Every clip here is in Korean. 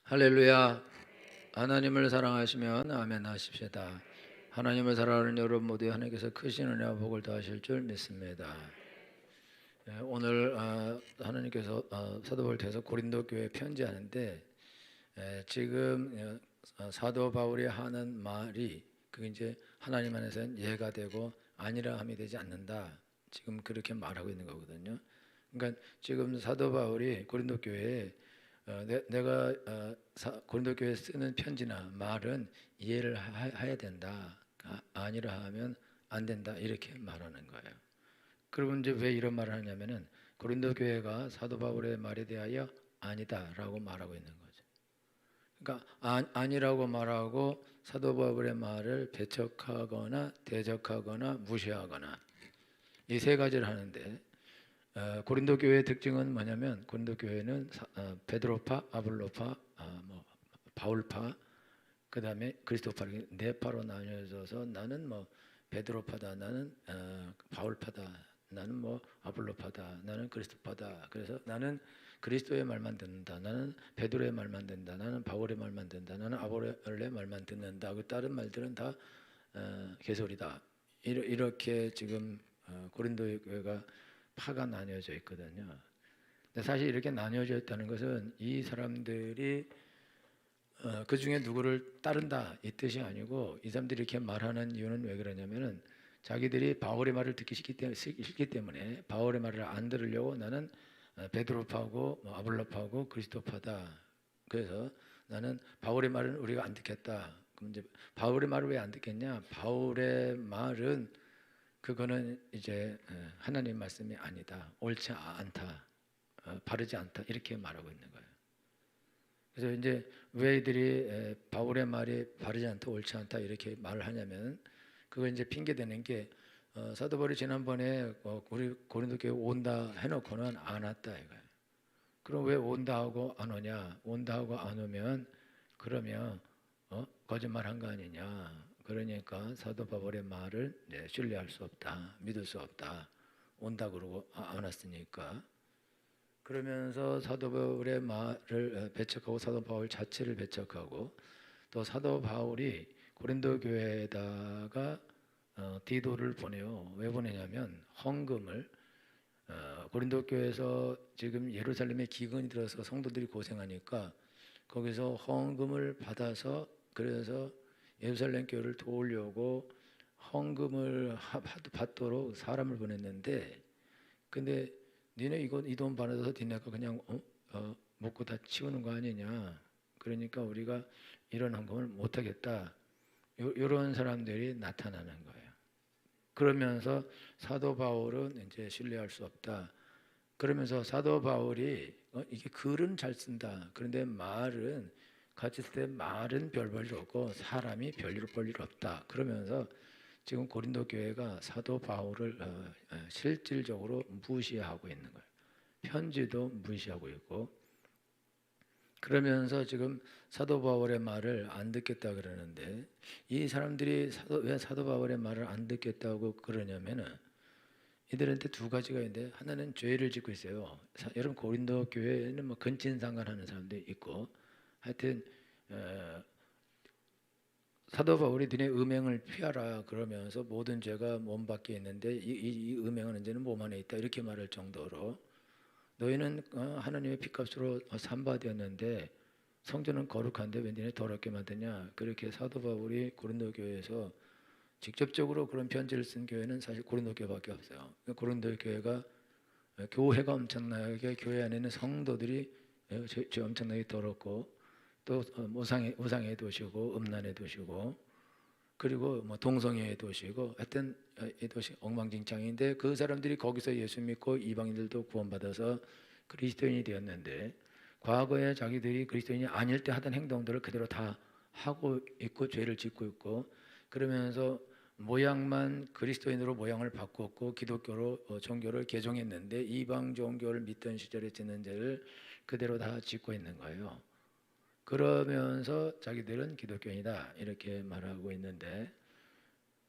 할렐루야. 하나님을 사랑하시면 아멘 하십시다. 하나님을 사랑하는 여러분 모두 하나님께서 크신 은혜와 복을 더하실 줄 믿습니다. 오늘 하나님께서 사도 바울을 통해서 고린도 교회에 편지하는데 지금 사도 바울이 하는 말이 그게 이제 하나님 안에서는 예가 되고 아니라 함이 되지 않는다. 지금 그렇게 말하고 있는 거거든요. 그러니까 지금 사도 바울이 고린도 교회에 내가 고린도 교회에 쓰는 편지나 말은 이해를 해야 된다. 아니라 하면 안 된다. 이렇게 말하는 거예요. 그러면 이제 왜 이런 말을 하냐면은 고린도 교회가 사도 바울의 말에 대하여 아니다라고 말하고 있는 거죠. 그러니까 아니라고 말하고 사도 바울의 말을 배척하거나 대적하거나 무시하거나 이 세 가지를 하는데 고린도 교회의 특징은 뭐냐면 고린도 교회는 베드로파, 아볼로파, 뭐 바울파, 그 다음에 그리스도파 이렇게 네 파로 나뉘어져서 나는 뭐 베드로파다, 나는 바울파다, 나는 뭐 아볼로파다, 나는 그리스도파다. 그래서 나는 그리스도의 말만 듣는다, 나는 베드로의 말만 듣는다, 나는 바울의 말만 듣는다, 나는 아볼로의 말만 듣는다. 그 다른 말들은 다 개소리다. 이렇게 지금 고린도 교회가 파가 나뉘어져 있거든요. 근데 사실 이렇게 나뉘어져 있다는 것은 이 사람들이 그 중에 누구를 따른다 이 뜻이 아니고 이 사람들이 이렇게 말하는 이유는 왜 그러냐면은 자기들이 바울의 말을 듣기 싫기 때문에 바울의 말을 안 들으려고 나는 베드로파고 뭐 아볼로파고 그리스도파다. 그래서 나는 바울의 말은 우리가 안 듣겠다. 그럼 이제 바울의 말을 왜 안 듣겠냐? 바울의 말은 그거는 이제 하나님 말씀이 아니다. 옳지 않다. 바르지 않다. 이렇게 말하고 있는 거예요. 그래서 이제 왜 이들이 바울의 말이 바르지 않다, 옳지 않다 이렇게 말을 하냐면 그거 이제 핑계 대는 게 사도 바울이 지난번에 우리 고린도 교회 온다 해놓고는 안 왔다 이거예요. 그럼 왜 온다 하고 안 오냐? 온다 하고 안 오면 그러면 거짓말한 거 아니냐? 그러니까 사도 바울의 말을 신뢰할 수 없다, 믿을 수 없다. 온다 그러고 안 왔으니까. 그러면서 사도 바울의 말을 배척하고 사도 바울 자체를 배척하고 또 사도 바울이 고린도 교회에다가 디도를 보내요. 왜 보내냐면 헌금을 고린도 교회에서 지금 예루살렘에 기근이 들어서 성도들이 고생하니까 거기서 헌금을 받아서 그래서 예루살렘 교회를 도우려고 헌금을 받도록 사람을 보냈는데 근데 니네 이거 이 돈 받아서 니네가 그냥 먹고 다 치우는 거 아니냐. 그러니까 우리가 이런 헌금을 못 하겠다. 이런 사람들이 나타나는 거예요. 그러면서 사도 바울은 이제 신뢰할 수 없다. 그러면서 사도 바울이 이게 글은 잘 쓴다. 그런데 말은 같이 쓸 때 말은 별 볼일 없고 사람이 별일 볼 일 없다. 그러면서 지금 고린도 교회가 사도 바울을 실질적으로 무시하고 있는 거예요. 편지도 무시하고 있고 그러면서 지금 사도 바울의 말을 안 듣겠다 그러는데 이 사람들이 왜 사도 바울의 말을 안 듣겠다고 그러냐면은 이들한테 두 가지가 있는데 하나는 죄를 짓고 있어요. 여러분 고린도 교회에는 뭐 근친상간하는 사람도 있고 하여튼 사도 바울이 너네 음행을 피하라 그러면서 모든 죄가 몸 밖에 있는데 이 음행은 이제는 몸 안에 있다 이렇게 말할 정도로 너희는 하나님의 피값으로 산바되었는데 성전은 거룩한데 왜 너네 더럽게 만드냐 그렇게 사도 바울이 고린도 교회에서 직접적으로 그런 편지를 쓴 교회는 사실 고린도 교회밖에 없어요. 고린도 교회가 교회가 엄청나게 교회 안에 있는 성도들이 죄 엄청나게 더럽고 또 우상의 도시고 음란의 도시고 그리고 뭐 동성애의 도시고 하여튼 이 도시 엉망진창인데 그 사람들이 거기서 예수 믿고 이방인들도 구원받아서 그리스도인이 되었는데 과거에 자기들이 그리스도인이 아닐 때 하던 행동들을 그대로 다 하고 있고 죄를 짓고 있고 그러면서 모양만 그리스도인으로 모양을 바꿨고 기독교로 종교를 개종했는데 이방 종교를 믿던 시절에 짓는 죄를 그대로 다 짓고 있는 거예요. 그러면서 자기들은 기독교인이다 이렇게 말하고 있는데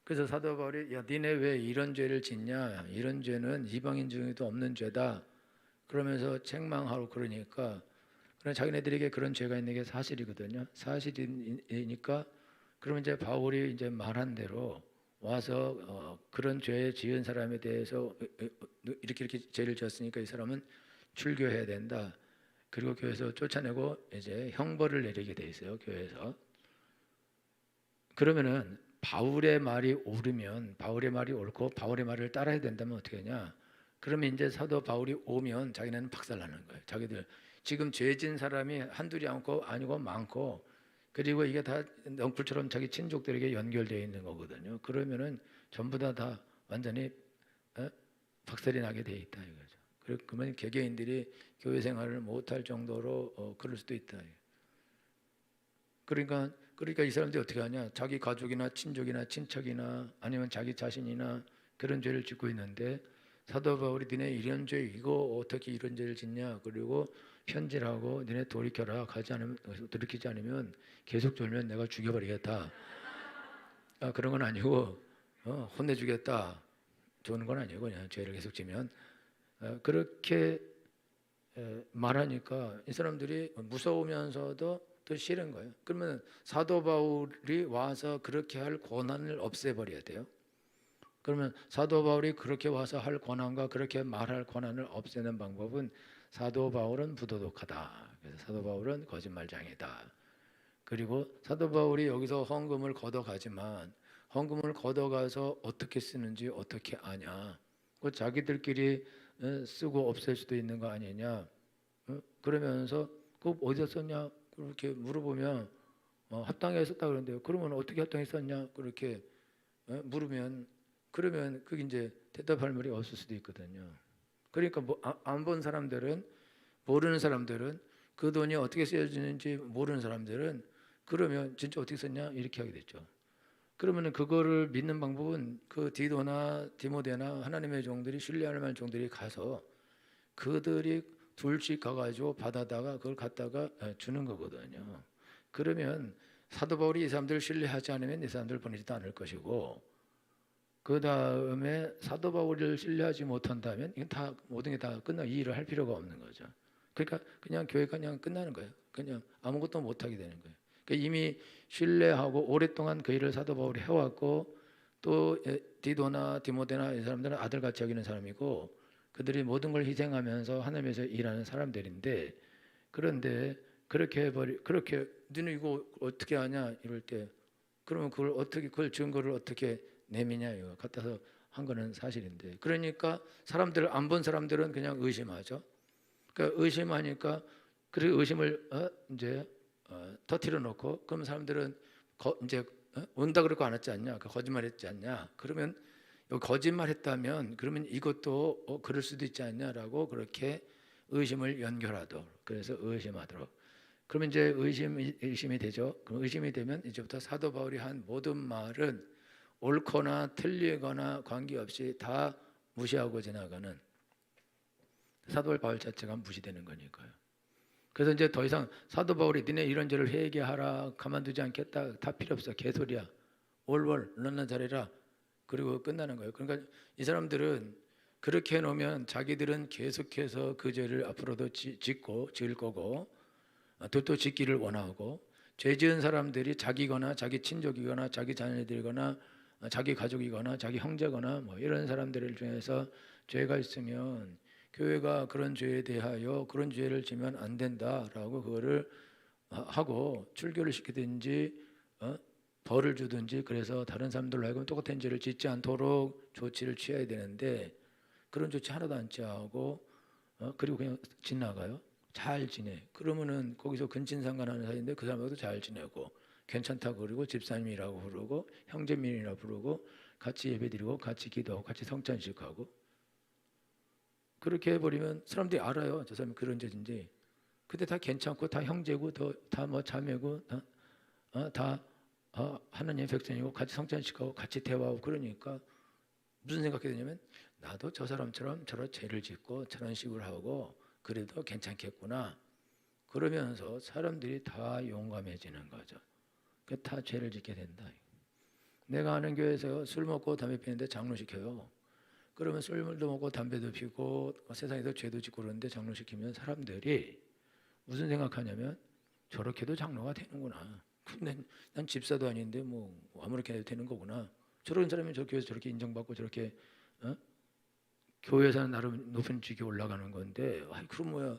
그래서 사도 바울이 야 니네 왜 이런 죄를 짓냐 이런 죄는 이방인 중에도 없는 죄다 그러면서 책망하고 그러니까 그러나 자기네들에게 그런 죄가 있는 게 사실이거든요. 사실이니까 그러면 이제 바울이 이제 말한 대로 와서 그런 죄 지은 사람에 대해서 이렇게 죄를 지었으니까 이 사람은 출교해야 된다. 그리고 교회에서 쫓아내고 이제 형벌을 내리게 돼 있어요. 교회에서. 그러면은 바울의 말이 옳으면 바울의 말이 옳고 바울의 말을 따라야 된다면 어떻게 하냐? 그러면 이제 사도 바울이 오면 자기네는 박살나는 거예요. 자기들 지금 죄진 사람이 한둘이 아니고 많고 그리고 이게 다 넝쿨처럼 자기 친족들에게 연결되어 있는 거거든요. 그러면은 전부 다 완전히 박살이 나게 돼 있다 이거죠. 그러면 개개인들이 교회 생활을 못할 정도로 그럴 수도 있다. 그러니까 이 사람들이 어떻게 하냐? 자기 가족이나 친족이나 친척이나 아니면 자기 자신이나 그런 죄를 짓고 있는데 사도 바울이 니네 이런 죄 이거 어떻게 이런 죄를 짓냐? 그리고 편지하고 니네 돌이키지 않으면 계속 졸면 내가 죽여버리겠다. 그런 건 아니고 혼내주겠다. 좋은 건 아니고 그냥 죄를 계속 지면 그렇게 말하니까 이 사람들이 무서우면서도 더 싫은 거예요. 그러면 사도 바울이 와서 그렇게 할 권한을 없애버려야 돼요. 그러면 사도 바울이 그렇게 와서 할 권한과 그렇게 말할 권한을 없애는 방법은 사도 바울은 부도덕하다. 그래서 사도 바울은 거짓말장이다. 그리고 사도 바울이 여기서 헌금을 걷어가지만 헌금을 걷어가서 어떻게 쓰는지 어떻게 아냐? 그 자기들끼리 쓰고 없앨 수도 있는 거 아니냐? 그러면서 그 어디서 썼냐? 그렇게 물어보면 합당에 썼다 그러는데요. 그러면 어떻게 합당에 썼냐? 그렇게 물으면 그러면 그게 이제 대답할 말이 없을 수도 있거든요. 그러니까 뭐 안 본 사람들은 모르는 사람들은 그 돈이 어떻게 쓰여지는지 모르는 사람들은 그러면 진짜 어떻게 썼냐 이렇게 하게 됐죠. 그러면은 그거를 믿는 방법은 그 디도나 디모데나 하나님의 종들이 신뢰할 만한 종들이 가서 그들이 둘씩 가가지고 받아다가 그걸 갖다가 주는 거거든요. 그러면 사도 바울이 이 사람들을 신뢰하지 않으면 이 사람들을 보내지도 않을 것이고 그 다음에 사도 바울을 신뢰하지 못한다면 이건 다 모든 게 다 끝나 이 일을 할 필요가 없는 거죠. 그러니까 그냥 교회가 그냥 끝나는 거예요. 그냥 아무것도 못하게 되는 거예요. 그러니까 이미 신뢰하고 오랫동안 그 일을 사도 바울이 해왔고 또 디도나 디모데나 이 사람들은 아들같이 여기는 사람이고 그들이 모든 걸 희생하면서 하나님에서 일하는 사람들인데 그런데 그렇게 너는 이거 어떻게 하냐 이럴 때 그러면 그걸 증거를 어떻게 내미냐 이거 갖다서 한 거는 사실인데 그러니까 사람들 안 본 사람들은 그냥 의심하죠. 그러니까 의심하니까 그 의심을 이제 터뜨려 놓고 그럼 사람들은 이제 온다 그러고 안 왔지 않냐? 거짓말했지 않냐? 그러면 거짓말했다면 그러면 이것도 그럴 수도 있지 않냐라고 그렇게 의심을 연결하도록 그래서 의심하도록 그러면 이제 의심이 되죠. 그럼 의심이 되면 이제부터 사도 바울이 한 모든 말은 옳거나 틀리거나 관계없이 다 무시하고 지나가는 사도 바울 자체가 무시되는 거니까요. 그래서 이제 더 이상 사도 바울이 니네 이런 죄를 회개하라 가만두지 않겠다 다 필요 없어 개소리야 올월 너나 잘해라 그리고 끝나는 거예요. 그러니까 이 사람들은 그렇게 해놓으면 자기들은 계속해서 그 죄를 앞으로도 지을 거고 또 짓기를 원하고 죄 지은 사람들이 자기거나 자기 친족이거나 자기 자녀들이거나 자기 가족이거나 자기 형제거나 뭐 이런 사람들 중에서 죄가 있으면 교회가 그런 죄에 대하여 그런 죄를 지면 안 된다라고 그거를 하고 출교를 시키든지 벌을 주든지 그래서 다른 사람들로 하여금 똑같은 죄를 짓지 않도록 조치를 취해야 되는데 그런 조치 하나도 안 취하고 그리고 그냥 지나가요. 잘 지내. 그러면은 거기서 근친상간하는 사이인데 그 사람하고도 잘 지내고 괜찮다고 그러고 집사님이라고 부르고 형제민이라고 부르고 같이 예배드리고 같이 기도하고 같이 성찬식하고 그렇게 해버리면 사람들이 알아요. 저 사람이 그런 죄인지. 근데 다 괜찮고 다 형제고 다 뭐 자매고 다 하나님의 백성이고 같이 성찬식하고 같이 대화하고 그러니까 무슨 생각이 드냐면 나도 저 사람처럼 저런 죄를 짓고 저런 식으로 하고 그래도 괜찮겠구나. 그러면서 사람들이 다 용감해지는 거죠. 다 죄를 짓게 된다. 내가 아는 교회에서 술 먹고 담배 피는데 장로시켜요. 그러면 술도 먹고 담배도 피고 세상에서 죄도 짓고 그러는데 장로시키면 사람들이 무슨 생각하냐면 저렇게도 장로가 되는구나. 근데 난 집사도 아닌데 뭐 아무렇게 해도 되는 거구나. 저런 사람이 저 교회에서 저렇게 인정받고 저렇게 교회에서는 나름 높은 직에 올라가는 건데, 아이 그럼 뭐야?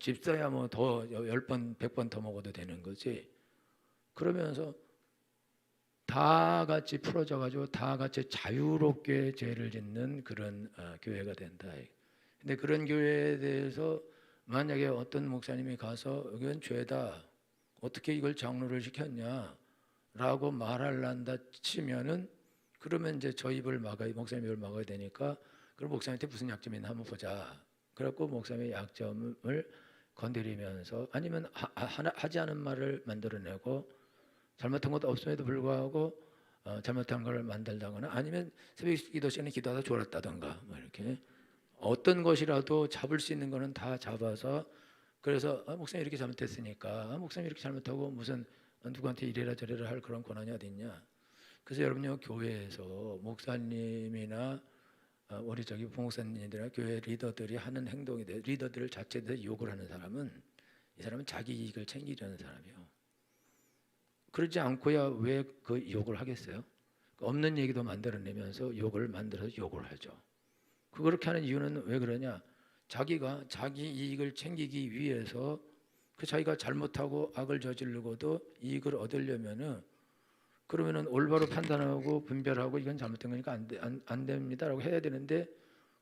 집사야 뭐 더 10번, 100번 더 먹어도 되는 거지. 그러면서 다 같이 풀어져 가지고 다 같이 자유롭게 죄를 짓는 그런 교회가 된다. 근데 그런 교회에 대해서 만약에 어떤 목사님이 가서 이건 죄다, 어떻게 이걸 장로를 시켰냐라고 말할란다 치면은, 그러면 이제 저 입을 막아야, 목사님 입을 막아야 되니까 그럼 목사님한테 무슨 약점이 있나 한번 보자. 그래갖고 목사님의 약점을 건드리면서, 아니면 하지 않은 말을 만들어내고 잘못한 것도 없음에도 불구하고 잘못한 걸 만들다거나, 아니면 새벽 기도 시간에 기도하다 졸았다던가 뭐 이렇게 어떤 것이라도 잡을 수 있는 거는 다 잡아서, 그래서 목사님 이렇게 잘못했으니까 목사님 이렇게 잘못하고 무슨 누구한테 이래라 저래라 할 그런 권한이 어디 있냐. 그래서 여러분요, 교회에서 목사님이나 우리 저기 부목사님들이나 교회 리더들이 하는 행동에 대해, 리더들 자체에 대해 욕을 하는 사람은, 이 사람은 자기 이익을 챙기려는 사람이에요. 그러지 않고야 왜 그 욕을 하겠어요? 없는 얘기도 만들어내면서 욕을 만들어서 욕을 하죠. 그렇게 하는 이유는 왜 그러냐? 자기가 자기 이익을 챙기기 위해서, 그 자기가 잘못하고 악을 저지르고도 이익을 얻으려면은, 그러면은 올바로 판단하고 분별하고 이건 잘못된 거니까 안 됩니다라고 해야 되는데,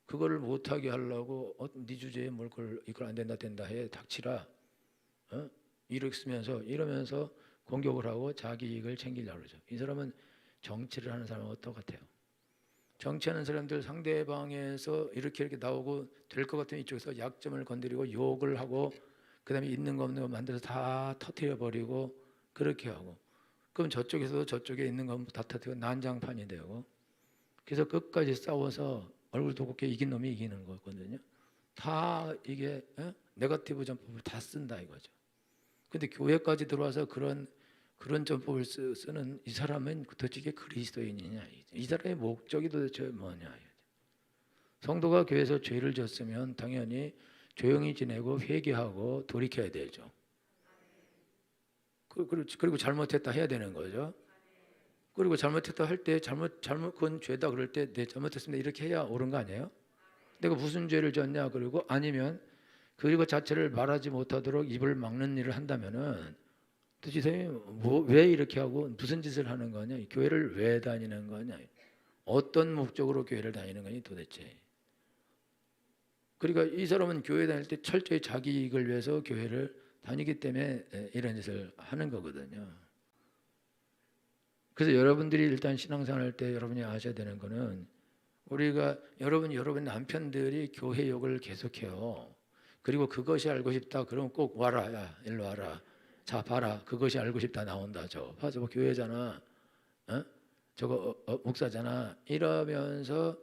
그거를 못하게 하려고 네 주제에 뭘 이걸 안 된다 된다 해 닥치라, 이러면서 공격을 하고 자기 이익을 챙기려고 그러죠. 이 사람은 정치를 하는 사람하고 똑같아요. 정치하는 사람들 상대방에서 이렇게 나오고 될 것 같으면 이쪽에서 약점을 건드리고 욕을 하고, 그다음에 있는 거 없는 거 만들어서 다 터뜨려 버리고 그렇게 하고, 그럼 저쪽에서도 저쪽에 있는 거 다 터뜨리고 난장판이 되고, 그래서 끝까지 싸워서 얼굴 도곱게 이긴 놈이 이기는 거거든요. 다 이게 네거티브 전법을 다 쓴다 이거죠. 근데 교회까지 들어와서 그런 전법을 쓰는 이 사람은 도대체 그리스도인이냐? 이 사람의 목적이 도대체 뭐냐? 성도가 교회에서 죄를 졌으면 당연히 조용히 지내고 회개하고 돌이켜야 되죠. 그리고 잘못했다 해야 되는 거죠. 그리고 잘못했다 할 때 잘못 그건 죄다 그럴 때 내 잘못했습니다 이렇게 해야 옳은 거 아니에요? 내가 무슨 죄를 졌냐? 그리고 아니면 그리고 자체를 말하지 못하도록 입을 막는 일을 한다면은, 도대체 왜 이렇게 하고 무슨 짓을 하는 거냐? 교회를 왜 다니는 거냐? 어떤 목적으로 교회를 다니는 거니 도대체? 그러니까 이 사람은 교회 다닐 때 철저히 자기 이익을 위해서 교회를 다니기 때문에 이런 짓을 하는 거거든요. 그래서 여러분들이 일단 신앙생활 할 때 여러분이 아셔야 되는 거는, 여러분 남편들이 교회 욕을 계속해요. 그리고 그것이 알고 싶다 그러면 꼭 와라, 야 일로 와라, 자 봐라, 그것이 알고 싶다 나온다, 저 봐서 뭐 교회잖아, 저거 목사잖아, 이러면서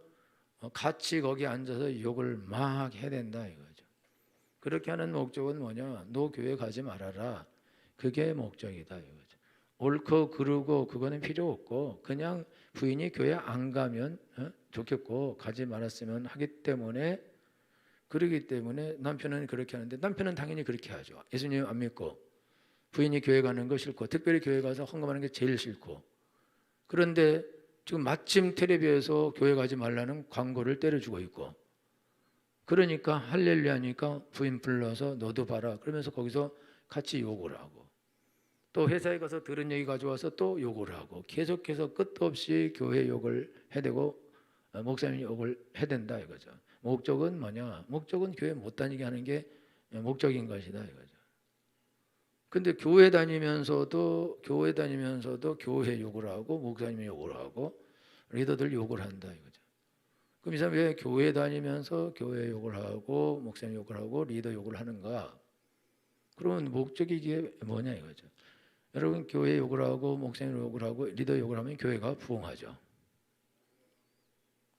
같이 거기 앉아서 욕을 막 해야 된다 이거죠. 그렇게 하는 목적은 뭐냐? 너 교회 가지 말아라, 그게 목적이다 이거죠. 옳고 그르고 그거는 필요 없고, 그냥 부인이 교회 안 가면 좋겠고 가지 말았으면 하기 때문에, 그러기 때문에 남편은 그렇게 하는데, 남편은 당연히 그렇게 하죠. 예수님 안 믿고 부인이 교회 가는 거 싫고, 특별히 교회 가서 헌금하는 게 제일 싫고, 그런데 지금 마침 텔레비에서 교회 가지 말라는 광고를 때려주고 있고, 그러니까 할렐루야니까 부인 불러서 너도 봐라 그러면서 거기서 같이 욕을 하고, 또 회사에 가서 들은 얘기 가져와서 또 욕을 하고, 계속해서 끝도 없이 교회 욕을 해대고 목사님 욕을 해댄다 이거죠. 목적은 뭐냐? 목적은 교회 못 다니게 하는 게 목적인 것이다 이거죠. 근데 교회 다니면서도 교회 욕을 하고 목사님 욕을 하고 리더들 욕을 한다 이거죠. 그럼 이 사람이 왜 교회 다니면서 교회 욕을 하고 목사님 욕을 하고 리더 욕을 하는가? 그러면 목적이 이게 뭐냐 이거죠. 여러분, 교회 욕을 하고 목사님 욕을 하고 리더 욕을 하면 교회가 부흥하죠.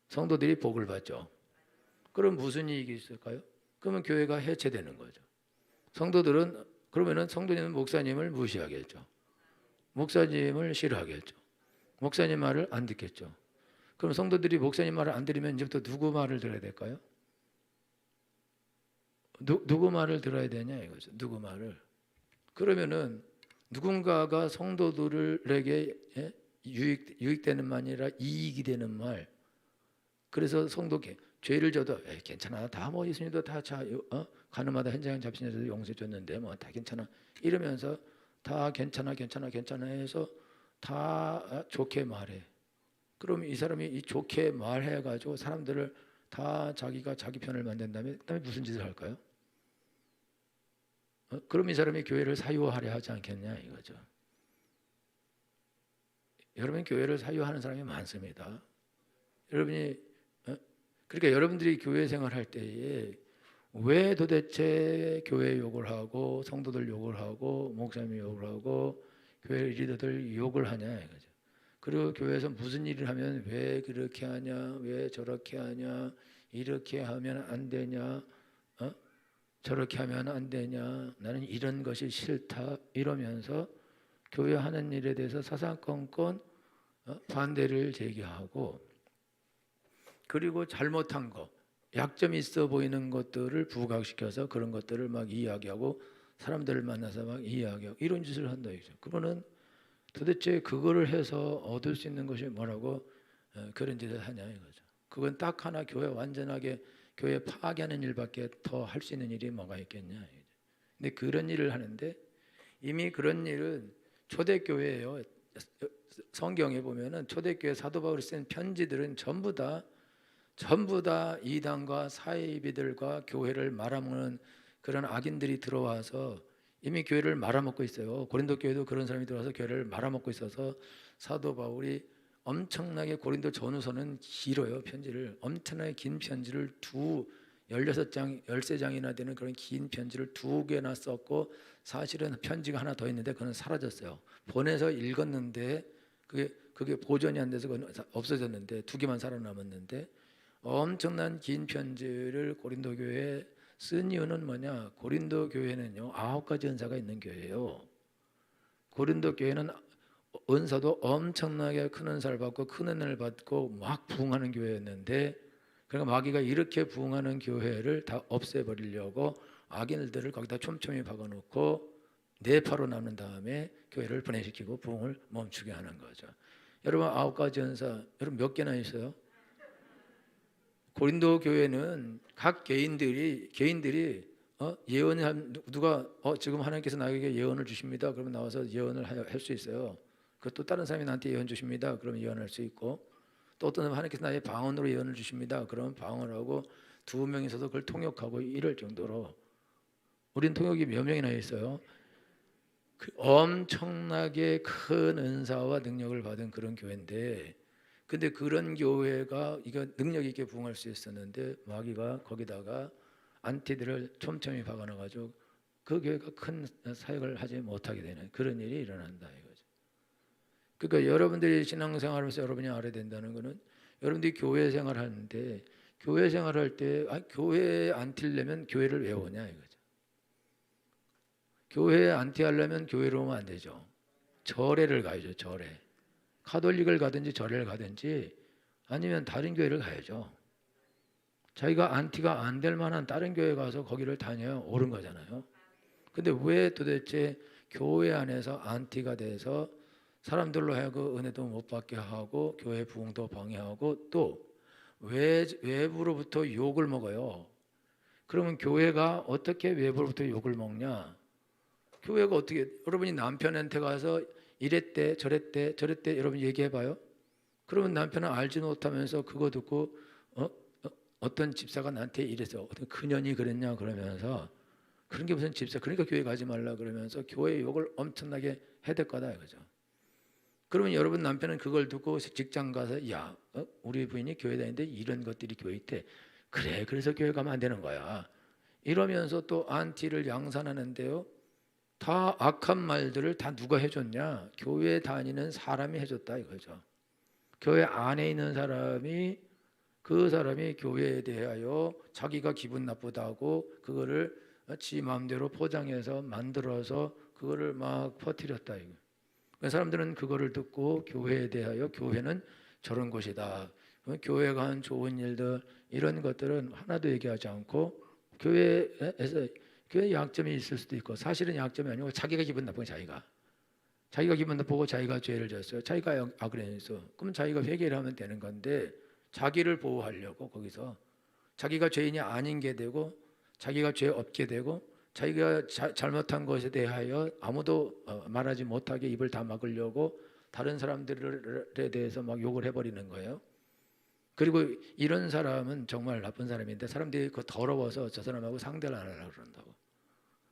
성도들이 복을 받죠. 그럼 무슨 이익이 있을까요? 그러면 교회가 해체되는 거죠. 그러면은 성도님은 목사님을 무시하겠죠. 목사님을 싫어하겠죠. 목사님 말을 안 듣겠죠. 그럼 성도들이 목사님 말을 안 들으면 이제부터 누구 말을 들어야 될까요? 누구 말을 들어야 되냐 이거죠. 누구 말을. 그러면은 누군가가 성도들에게 유익되는 말이 아니라 이익이 되는 말. 그래서 성도 죄를 져도 괜찮아. 다 뭐 예수님도 다 가늠하다 현장 잡신에서 용서해 줬는데 뭐 다 괜찮아. 이러면서 다 괜찮아 해서 다 좋게 말해. 그럼 이 사람이 이 좋게 말해 가지고 사람들을 다 자기가 자기 편을 만든 그다음에 무슨 짓을 할까요? 그럼 이 사람이 교회를 사유하려 하지 않겠냐 이거죠. 여러분 교회를 사유하는 사람이 많습니다. 여러분이 그러니까 여러분들이 교회 생활할 때에 왜 도대체 교회 욕을 하고 성도들 욕을 하고 목사님 욕을 하고 교회 리더들 욕을 하냐 이거죠. 그리고 교회에서 무슨 일을 하면 왜 그렇게 하냐, 왜 저렇게 하냐, 이렇게 하면 안 되냐, 저렇게 하면 안 되냐, 나는 이런 것이 싫다 이러면서 교회 하는 일에 대해서 사사건건 반대를 제기하고, 그리고 잘못한 거, 약점이 있어 보이는 것들을 부각시켜서 그런 것들을 막 이야기하고 사람들을 만나서 막 이야기하고 이런 짓을 한다 이거죠. 그거는 도대체 그거를 해서 얻을 수 있는 것이 뭐라고 그런 짓을 하냐 이거죠. 그건 딱 하나 교회 완전하게 교회 파괴하는 일밖에 더 할 수 있는 일이 뭐가 있겠냐 이거죠. 근데 그런 일을 하는데 이미 그런 일은 초대교회예요. 성경에 보면은 초대교회 사도 바울이 쓴 편지들은 전부 다 이단과 사이비들과 교회를 말아먹는 그런 악인들이 들어와서 이미 교회를 말아먹고 있어요. 고린도 교회도 그런 사람이 들어와서 교회를 말아먹고 있어서 사도 바울이 엄청나게 고린도 전후서는 길어요. 편지를 엄청나게 긴 편지를 16장, 13장이나 되는 그런 긴 편지를 2개나 썼고, 사실은 편지가 하나 더 있는데 그건 사라졌어요. 보내서 읽었는데 그게 보존이 안 돼서 없어졌는데 2개만 살아남았는데, 엄청난 긴 편지를 고린도 교회에 쓴 이유는 뭐냐? 고린도 교회는요 9가지 은사가 있는 교회예요. 고린도 교회는 은사도 엄청나게 큰 은사를 받고 큰 은혜를 받고 막 부흥하는 교회였는데, 그러니까 마귀가 이렇게 부흥하는 교회를 다 없애버리려고 악인들을 거기다 촘촘히 박아놓고 네파로 나눈 다음에 교회를 분해시키고 부흥을 멈추게 하는 거죠. 여러분 9가지 은사 여러분 몇 개나 있어요? 고린도 교회는 각 개인들이 예언을 누가 지금 하나님께서 나에게 예언을 주십니다. 그러면 나와서 예언을 할 수 있어요. 그것도 다른 사람이 나한테 예언 주십니다. 그러면 예언할 수 있고, 또 어떤 사람 하나님께서 나의 방언으로 예언을 주십니다. 그러면 방언을 하고 2명이서도 그걸 통역하고 이럴 정도로, 우린 통역이 몇 명이나 있어요. 엄청나게 큰 은사와 능력을 받은 그런 교회인데, 근데 그런 교회가 이거 능력 있게 부흥할 수 있었는데 마귀가 거기다가 안티들을 촘촘히 박아놔가지고 그 교회가 큰 사역을 하지 못하게 되는 그런 일이 일어난다 이거죠. 그러니까 여러분들이 신앙생활하면서 여러분이 알아야 된다는 것은, 여러분들이 교회 생활하는데 교회 생활할 때 교회에 안티려면 교회를 왜 오냐 이거죠. 교회에 안티하려면 교회로 오면 안 되죠. 절에를 가야죠. 절에. 카톨릭을 가든지 절을 가든지 아니면 다른 교회를 가야죠. 자기가 안티가 안 될 만한 다른 교회 가서 거기를 다녀야 옳은 거잖아요. 근데 왜 도대체 교회 안에서 안티가 돼서 사람들로 하여금 은혜도 못 받게 하고 교회 부흥도 방해하고 또 외부로부터 욕을 먹어요. 그러면 교회가 어떻게 외부로부터 욕을 먹냐? 교회가 어떻게, 여러분이 남편한테 가서 이랬대 저랬대 여러분 얘기해봐요. 그러면 남편은 알지 못하면서 그거 듣고 어떤 집사가 나한테 이래서 어떤 그년이 그랬냐 그러면서, 그런 게 무슨 집사, 그러니까 교회 가지 말라 그러면서 교회 욕을 엄청나게 해댈 거다 이거죠. 그러면 여러분 남편은 그걸 듣고 직장 가서 우리 부인이 교회 다니는데 이런 것들이 교회 있대. 그래 그래서 교회 가면 안 되는 거야 이러면서 또 안티를 양산하는데요, 다 악한 말들을 다 누가 해줬냐? 교회 다니는 사람이 해줬다 이거죠. 교회 안에 있는 사람이, 그 사람이 교회에 대하여 자기가 기분 나쁘다고 그거를 지 마음대로 포장해서 만들어서 그거를 막 퍼뜨렸다 이거. 사람들은 그거를 듣고 교회에 대하여 교회는 저런 곳이다, 교회가 한 좋은 일들 이런 것들은 하나도 얘기하지 않고 교회에서 교회 약점이 있을 수도 있고 사실은 약점이 아니고 자기가 기분 나쁜 거야. 자기가 기분 나쁘고 자기가 죄를 졌어요. 자기가 악을 했어. 그럼 자기가 회개를 하면 되는 건데 자기를 보호하려고 거기서 자기가 죄인이 아닌 게 되고 자기가 죄 없게 되고 자기가 잘못한 것에 대하여 아무도 말하지 못하게 입을 다 막으려고 다른 사람들에 대해서 막 욕을 해버리는 거예요. 그리고 이런 사람은 정말 나쁜 사람인데 사람들이 그 더러워서 저 사람하고 상대를 안 하려고 그런다고.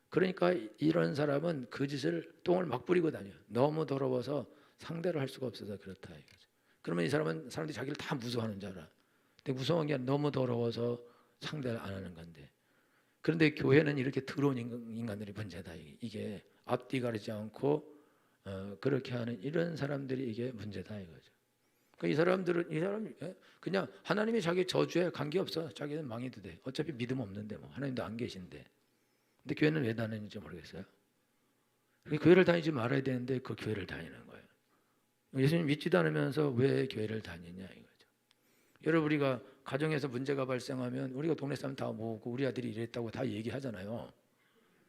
그러니까 이런 사람은 그 짓을 똥을 막 뿌리고 다녀. 너무 더러워서 상대를 할 수가 없어서 그렇다 이거죠. 그러면 이 사람은 사람들이 자기를 다 무서워하는 줄 알아. 근데 무서운 게 너무 더러워서 상대를 안 하는 건데. 그런데 교회는 이렇게 더러운 인간들이 문제다. 이게 앞뒤 가리지 않고 그렇게 하는 이런 사람들이 이게 문제다 이거죠. 그러니까 이 사람 그냥 하나님이 자기 저주에 관계 없어. 자기는 망해도 돼. 어차피 믿음 없는데 뭐 하나님도 안 계신데. 근데 교회는 왜 다니는지 모르겠어요. 교회를 다니지 말아야 되는데 그 교회를 다니는 거예요. 예수님 믿지도 않으면서 왜 교회를 다니냐 이거죠. 여러분 우리가 가정에서 문제가 발생하면 우리가 동네 사람 다 모으고 우리 아들이 이랬다고 다 얘기하잖아요.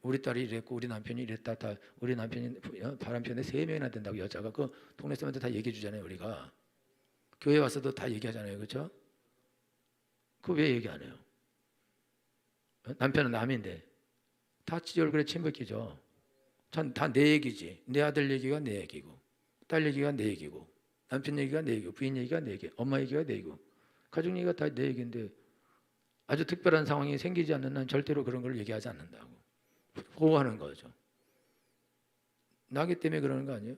우리 딸이 이랬고 우리 남편이 이랬다 다 우리 남편이 바람 피우는데 3명이나 된다고 여자가 그 동네 사람한테 다 얘기해 주잖아요. 우리가 교회 와서도 다 얘기하잖아요. 그렇죠? 그거 왜 얘기 안 해요? 남편은 남인데 다 지 얼굴에 침 벗기죠. 다 내 얘기지. 내 아들 얘기가 내 얘기고 딸 얘기가 내 얘기고 남편 얘기가 내 얘기고 부인 얘기가 내 얘기 엄마 얘기가 내 얘기고 가족 얘기가 다 내 얘기인데 아주 특별한 상황이 생기지 않는 한 절대로 그런 걸 얘기하지 않는다고 보호하는 거죠. 나기 때문에 그러는 거 아니에요?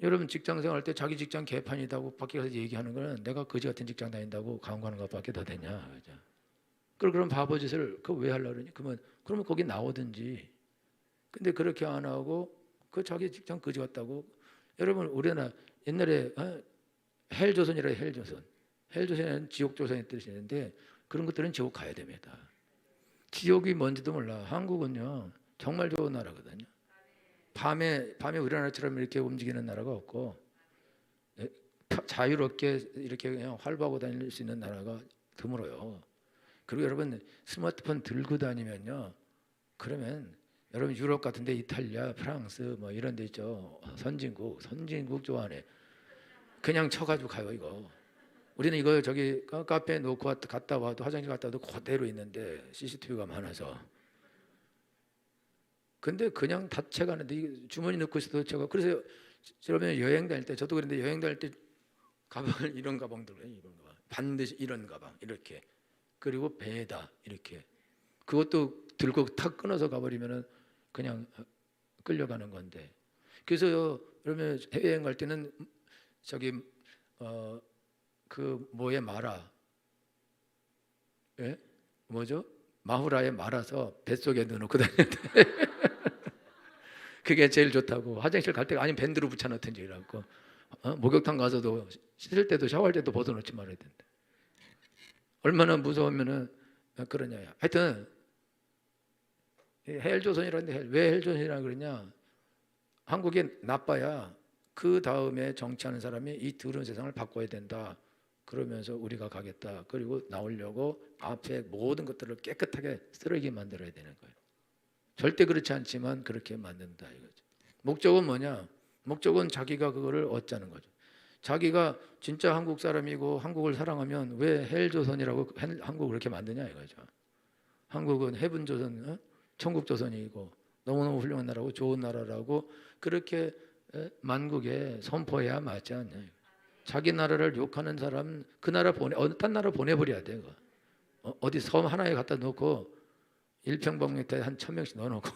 여러분 직장 생활할 때 자기 직장 개판이다고 밖에 가서 얘기하는 거는 내가 거지 같은 직장 다닌다고 강구하는 것밖에 더 되냐. 그죠? 그런 바보짓을 그 왜 하려고 그러니? 그러면 거기 나오든지. 근데 그렇게 안 하고 그 자기 직장 거지 같다고. 여러분 우리나라 옛날에 헬조선이라 헬조선. 헬조선은 지옥조선의 뜻이 있는데 그런 것들은 지옥 가야 됩니다. 지옥이 뭔지도 몰라. 한국은요 정말 좋은 나라거든요. 밤에 우리나라처럼 이렇게 움직이는 나라가 없고 자유롭게 이렇게 그냥 활보하고 다닐 수 있는 나라가 드물어요. 그리고 여러분 스마트폰 들고 다니면요, 그러면 여러분 유럽 같은데 이탈리아, 프랑스 뭐 이런 데 있죠. 선진국 좋아하네. 그냥 쳐가지고 가요 이거. 우리는 이거 저기 카페에 놓고 갔다 와도 화장실 갔다 와도 그대로 있는데 CCTV가 많아서. 근데 그냥 다 채가는데 주머니 넣고 있어도 채가. 그래서 여러분 여행 다닐 때 저도 그런데 여행 다닐 때 가방을 이런 가방 들어요. 이런 가방. 반드시 이런 가방 이렇게. 그리고 배에다 이렇게. 그것도 들고 탁 끊어서 가버리면은 그냥 끌려가는 건데. 그래서 여러분 해외여행 갈 때는 저기 그 뭐에 말아, 예? 뭐죠? 마후라에 말아서 뱃속에 넣어놓고 다녔는데 그게 제일 좋다고. 화장실 갈 때 아니면 밴드로 붙여놓든지 이라고. 목욕탕 가서도 씻을 때도 샤워할 때도 벗어놓지 말아야 된다. 얼마나 무서우면은 그러냐. 하여튼 헬조선이라는데 왜 헬조선이라 그러냐? 한국에 나빠야 그 다음에 정치하는 사람이 이 더러운 세상을 바꿔야 된다. 그러면서 우리가 가겠다. 그리고 나오려고 앞에 모든 것들을 깨끗하게 쓰레기 만들어야 되는 거예요. 절대 그렇지 않지만 그렇게 만든다 이거죠. 목적은 뭐냐? 목적은 자기가 그거를 얻자는 거죠. 자기가 진짜 한국 사람이고 한국을 사랑하면 왜 헬조선이라고 한국을 그렇게 만드냐 이거죠. 한국은 해븐조선, 천국조선이고 너무너무 훌륭한 나라고 좋은 나라라고 그렇게 만국에 선포해야 맞지 않냐. 자기 나라를 욕하는 사람 그 나라 딴 나라 보내버려야 돼. 어디 섬 하나에 갖다 놓고 1평방미터에 한 1000명씩 넣어놓고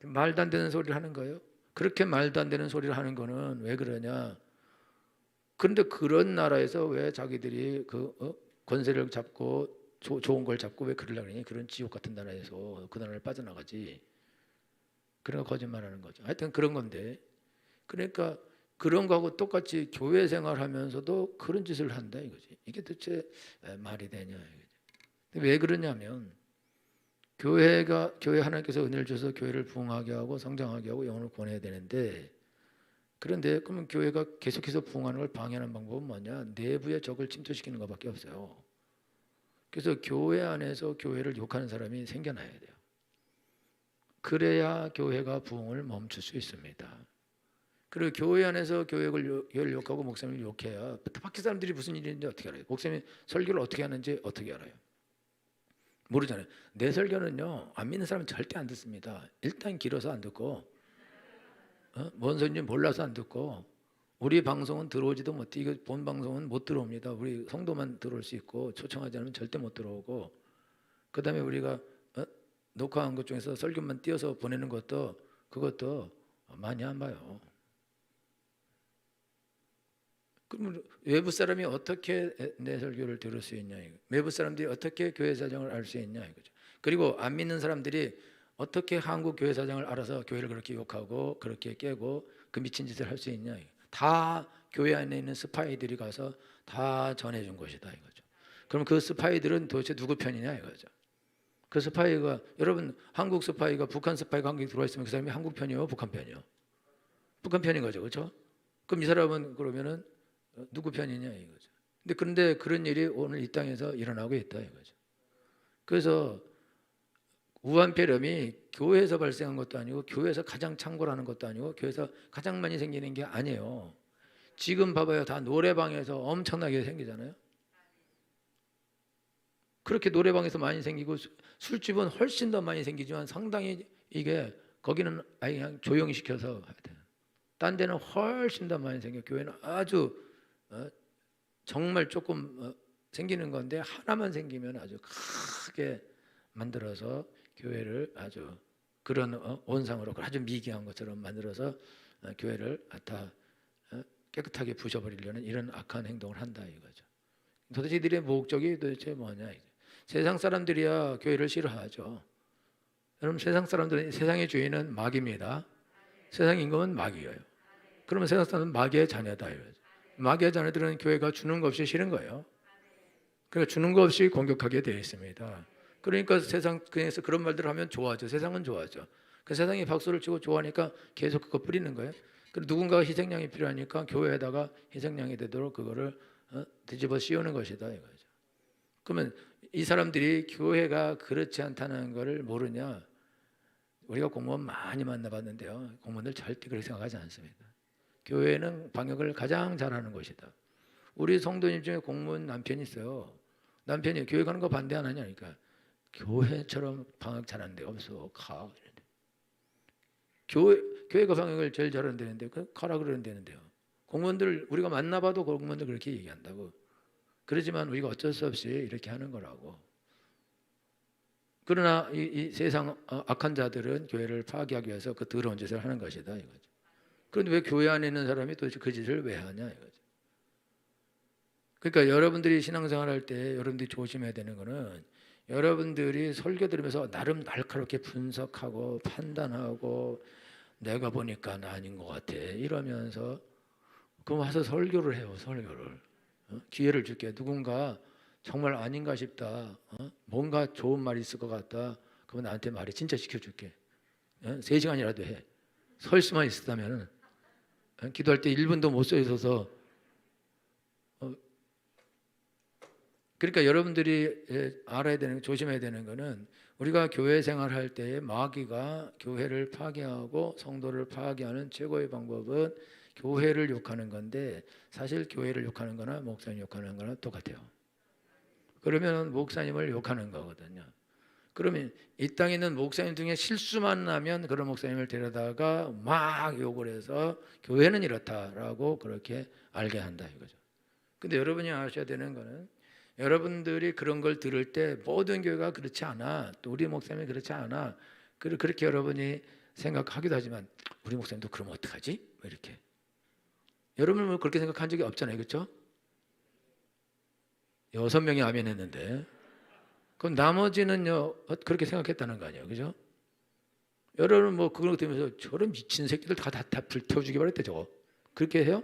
말도 안 되는 소리를 하는 거예요. 그렇게 말도 안 되는 소리를 하는 거는 왜 그러냐. 그런데 그런 나라에서 왜 자기들이 권세를 잡고 좋은 걸 잡고 왜 그러려고 그러니. 그런 지옥 같은 나라에서 그 나라를 빠져나가지. 그러니까 거짓말하는 거죠. 하여튼 그런 건데, 그러니까 그런 거하고 똑같이 교회 생활하면서도 그런 짓을 한다 이거지. 이게 도대체 말이 되냐 이거지. 왜 그러냐면 교회 하나님께서 은혜를 줘서 교회를 부흥하게 하고 성장하게 하고 영혼을 구원해야 되는데, 그런데 그러면 교회가 계속해서 부흥하는 걸 방해하는 방법은 뭐냐? 내부의 적을 침투시키는 것밖에 없어요. 그래서 교회 안에서 교회를 욕하는 사람이 생겨나야 돼요. 그래야 교회가 부흥을 멈출 수 있습니다. 그리고 교회 안에서 교회를 욕하고 목사님을 욕해야 밖에 사람들이 무슨 일인지 어떻게 알아요? 목사님이 설교를 어떻게 하는지 어떻게 알아요? 모르잖아요. 내 설교는요, 안 믿는 사람은 절대 안 듣습니다. 일단 길어서 안 듣고, 뭔 소리인지 몰라서 안 듣고, 우리 방송은 들어오지도 못해. 이거 본 방송은 못 들어옵니다. 우리 성도만 들어올 수 있고, 초청하지 않으면 절대 못 들어오고, 그 다음에 우리가 녹화한 것 중에서 설교만 띄어서 보내는 것도 그것도 많이 안 봐요. 그럼 외부 사람이 어떻게 내 설교를 들을 수 있냐 이거. 외부 사람들이 어떻게 교회 사정을 알 수 있냐 이거죠. 그리고 안 믿는 사람들이 어떻게 한국 교회 사정을 알아서 교회를 그렇게 욕하고 그렇게 깨고 그 미친 짓을 할 수 있냐 이거. 다 교회 안에 있는 스파이들이 가서 다 전해준 것이다 이거죠. 그럼 그 스파이들은 도대체 누구 편이냐 이거죠. 그 스파이가, 여러분 한국 스파이가 북한 스파이가 한국에 들어와 있으면 그 사람이 한국 편이요 북한 편이요? 북한 편인 거죠, 그렇죠? 그럼 이 사람은 그러면은 누구 편이냐 이거죠. 그런데 그런 일이 오늘 이 땅에서 일어나고 있다 이거죠. 그래서 우한폐렴이 교회에서 발생한 것도 아니고 교회에서 가장 창궐하는 것도 아니고 교회에서 가장 많이 생기는 게 아니에요. 지금 봐봐요, 다 노래방에서 엄청나게 생기잖아요. 그렇게 노래방에서 많이 생기고 술집은 훨씬 더 많이 생기지만 상당히 이게 거기는 아예 그냥 조용히 시켜서 해야 돼요. 딴 데는 훨씬 더 많이 생겨. 교회는 아주 정말 조금 생기는 건데 하나만 생기면 아주 크게 만들어서 교회를 아주 그런 원상으로 아주 미개한 것처럼 만들어서 교회를 다 깨끗하게 부셔버리려는 이런 악한 행동을 한다 이거죠. 도대체 이들의 목적이 도대체 뭐냐 이거. 세상 사람들이야 교회를 싫어하죠. 여러분 세상 사람들은, 세상의 주인은 마귀입니다. 세상 임금은 마귀예요. 그러면 세상 사람은 마귀의 자녀다 이거죠. 마귀의 자녀들은 교회가 주는 것 없이 싫은 거예요. 그러니까 주는 것 없이 공격하게 되어 있습니다. 그러니까 세상에서 그런 말들을 하면 좋아하죠. 세상은 좋아하죠. 그 세상이 박수를 치고 좋아하니까 계속 그거 뿌리는 거예요. 그리고 누군가가 희생양이 필요하니까 교회에다가 희생양이 되도록 그거를 뒤집어 씌우는 것이다 이거죠. 그러면 이 사람들이 교회가 그렇지 않다는 것을 모르냐? 우리가 공무원 많이 만나봤는데요. 공무원들 절대 그렇게 생각하지 않습니다. 교회는 방역을 가장 잘하는 곳이다. 우리 성도님 중에 공무원 남편이 있어요. 남편이 교회 가는 거 반대 안 하냐니까. 교회처럼 방역 잘하는 데 없어. 가. 교회가 방역을 제일 잘하는 데는데 가라 그러는 데는데요. 공무원들 우리가 만나봐도 공무원들 그렇게 얘기한다고. 그러지만 우리가 어쩔 수 없이 이렇게 하는 거라고. 그러나 이 세상 악한 자들은 교회를 파괴하기 위해서 그 더러운 짓을 하는 것이다 이거죠. 그런데 왜 교회 안에 있는 사람이 도대체 그 짓을 왜 하냐 이거죠. 그러니까 여러분들이 신앙생활 할 때 여러분들이 조심해야 되는 거는, 여러분들이 설교 들으면서 나름 날카롭게 분석하고 판단하고 내가 보니까 나 아닌 것 같아 이러면서 그럼 와서 설교를 해요. 설교를 기회를 줄게. 누군가 정말 아닌가 싶다, 뭔가 좋은 말이 있을 것 같다, 그러면 나한테 말이 진짜 시켜줄게. 3시간이라도 해. 설 수만 있었다면 기도할 때 1분도 못 서 있어서. 그러니까 여러분들이 알아야 되는, 조심해야 되는 거는, 우리가 교회 생활할 때에 마귀가 교회를 파괴하고 성도를 파괴하는 최고의 방법은 교회를 욕하는 건데, 사실 교회를 욕하는 거나 목사님 욕하는 거나 똑같아요. 그러면 목사님을 욕하는 거거든요. 그러면 이 땅에 있는 목사님 중에 실수만 나면 그런 목사님을 데려다가 막 욕을 해서 교회는 이렇다라고 그렇게 알게 한다 이거죠. 근데 여러분이 아셔야 되는 거는, 여러분들이 그런 걸 들을 때 모든 교회가 그렇지 않아, 또 우리 목사님이 그렇지 않아, 그렇게 여러분이 생각하기도 하지만 우리 목사님도 그러면 어떡하지? 뭐 이렇게. 여러분은 뭐 그렇게 생각한 적이 없잖아요, 그렇죠? 6명이 아멘 했는데, 그럼 나머지는요 그렇게 생각했다는 거 아니에요, 그죠? 여러분 뭐 그걸 들으면서 저런 미친 새끼들 다 불태워주기 바랬대 저거. 그렇게 해요?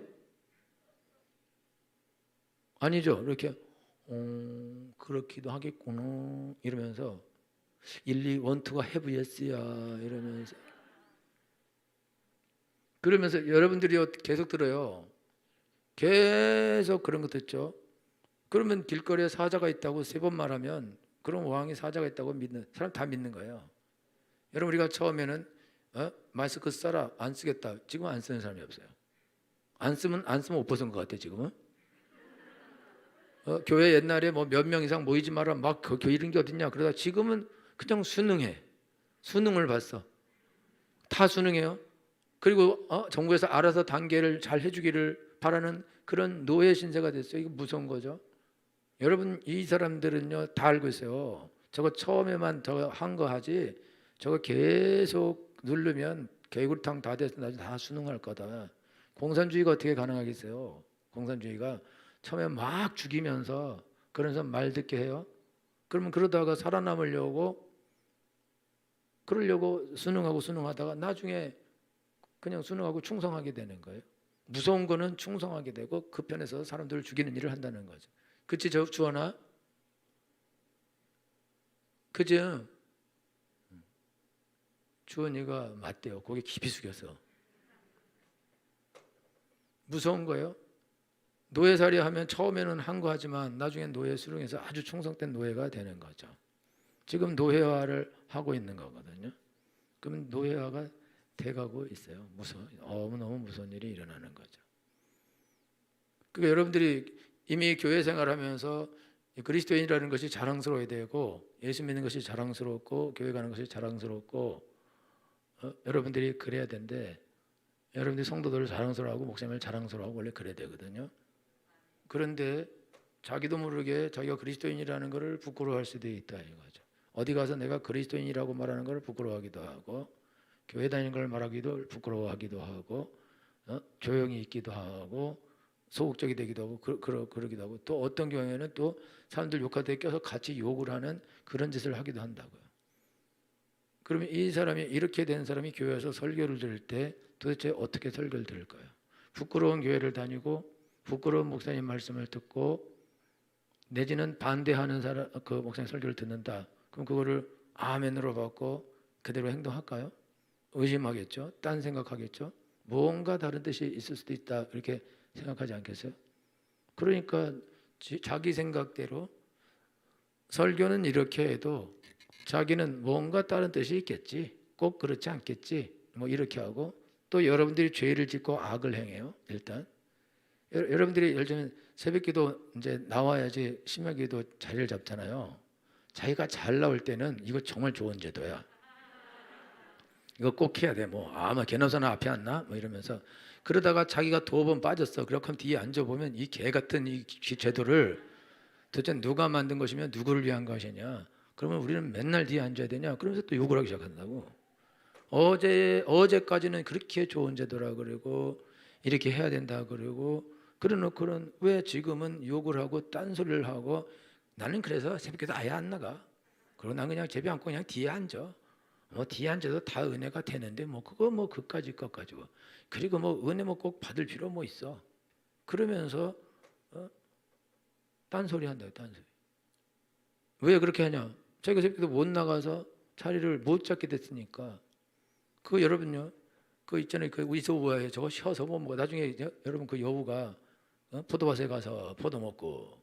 아니죠. 이렇게 그렇기도 하겠구나 이러면서 1, 2, 1, 2가 have yes야 이러면서, 그러면서 여러분들이 계속 들어요. 계속 그런 거 듣죠. 그러면 길거리에 사자가 있다고 3번 말하면 그런 왕이 사자가 있다고 믿는 사람 다 믿는 거예요. 여러분 우리가 처음에는 마스크 써라 안 쓰겠다. 지금 안 쓰는 사람이 없어요. 안 쓰면 못 벗은 것 같아 지금은. 교회 옛날에 뭐 몇 명 이상 모이지 마라 막 이런 게 어딨냐. 그러다 지금은 그냥 순응해. 수능을 봤어. 다 수능해요. 그리고 정부에서 알아서 단계를 잘 해주기를 바라는 그런 노예 신세가 됐어요. 이거 무서운 거죠. 여러분 이 사람들은요 다 알고 있어요. 저거 처음에만 저 한 거 하지 저거 계속 누르면 개구리탕 다 돼서 나중에 다 수능할 거다. 공산주의가 어떻게 가능하겠어요? 공산주의가 처음에 막 죽이면서 그런 사람 말 듣게 해요. 그러면 그러다가 살아남으려고 그러려고 수능하다가 나중에 그냥 수능하고 충성하게 되는 거예요. 무서운 거는 충성하게 되고 그 편에서 사람들을 죽이는 일을 한다는 거죠. 그치 주원아? 그죠? 주원이가 맞대요. 고개 깊이 숙여서. 무서운 거예요. 노예살이 하면 처음에는 한 거 하지만 나중엔 노예 수능해서 아주 충성된 노예가 되는 거죠. 지금 노예화를 하고 있는 거거든요. 그러면 노예화가 돼가고 있어요. 너무너무 무서운 일이 일어나는 거죠. 그러니까 여러분들이 이미 교회 생활하면서 그리스도인이라는 것이 자랑스러워야 되고 예수 믿는 것이 자랑스럽고 교회 가는 것이 자랑스럽고 여러분들이 그래야 되는데 여러분들이 성도들을 자랑스러워하고 목사님을 자랑스러워하고 원래 그래야 되거든요. 그런데 자기도 모르게 자기가 그리스도인이라는 것을 부끄러워할 수도 있다 이거죠. 어디 가서 내가 그리스도인이라고 말하는 걸 부끄러워하기도 하고 교회 다니는 걸 말하기도 부끄러워하기도 하고 조용히 있기도 하고 소극적이 되기도 하고 그러기도 하고 또 어떤 경우에는 또 사람들 욕할 때 껴서 같이 욕을 하는 그런 짓을 하기도 한다고요. 그러면 이 사람이 이렇게 된 사람이 교회에서 설교를 들을 때 도대체 어떻게 설교를 들을까요? 부끄러운 교회를 다니고 부끄러운 목사님 말씀을 듣고 내지는 반대하는 사람 그 목사님 설교를 듣는다. 그럼 그거를 아멘으로 받고 그대로 행동할까요? 의심하겠죠. 딴 생각하겠죠. 뭔가 다른 뜻이 있을 수도 있다. 이렇게 생각하지 않겠어요? 그러니까 자기 생각대로 설교는 이렇게 해도 자기는 뭔가 다른 뜻이 있겠지. 꼭 그렇지 않겠지. 뭐 이렇게 하고 또 여러분들이 죄를 짓고 악을 행해요. 일단 여러분들이 예를 들면 새벽기도 이제 나와야지 심야기도 자리를 잡잖아요. 자기가 잘 나올 때는 이거 정말 좋은 제도야. 이거 꼭 해야 돼. 뭐 아마 개노사는 앞에 앉나? 뭐 이러면서 그러다가 자기가 2번 빠졌어. 그렇게 뒤에 앉아보면 이 개 같은 이 제도를 도대체 누가 만든 것이며 누구를 위한 것이냐? 그러면 우리는 맨날 뒤에 앉아야 되냐? 그러면서 또 욕을 하기 시작한다고. 어제까지는 그렇게 좋은 제도라 그러고 이렇게 해야 된다 그러고 그러놓고는 왜 지금은 욕을 하고 딴소리를 하고 나는 그래서 새벽에도 아예 안 나가. 그리고 난 그냥 제비 않고 그냥 뒤에 앉아. 뭐 뒤에 앉아도 다 은혜가 되는데 뭐 그거 뭐 그까지 것 가지고 그리고 뭐 은혜 뭐 꼭 받을 필요 뭐 있어. 그러면서 딴소리 한다. 딴소리. 왜 그렇게 하냐? 자기가 새벽에도 못 나가서 자리를 못 잡게 됐으니까. 그거 여러분요. 그 있잖아요. 그 우리 여부에 저거 쉬어서 뭐 나중에 여러분 그 여부가 포도밭에 가서 포도 먹고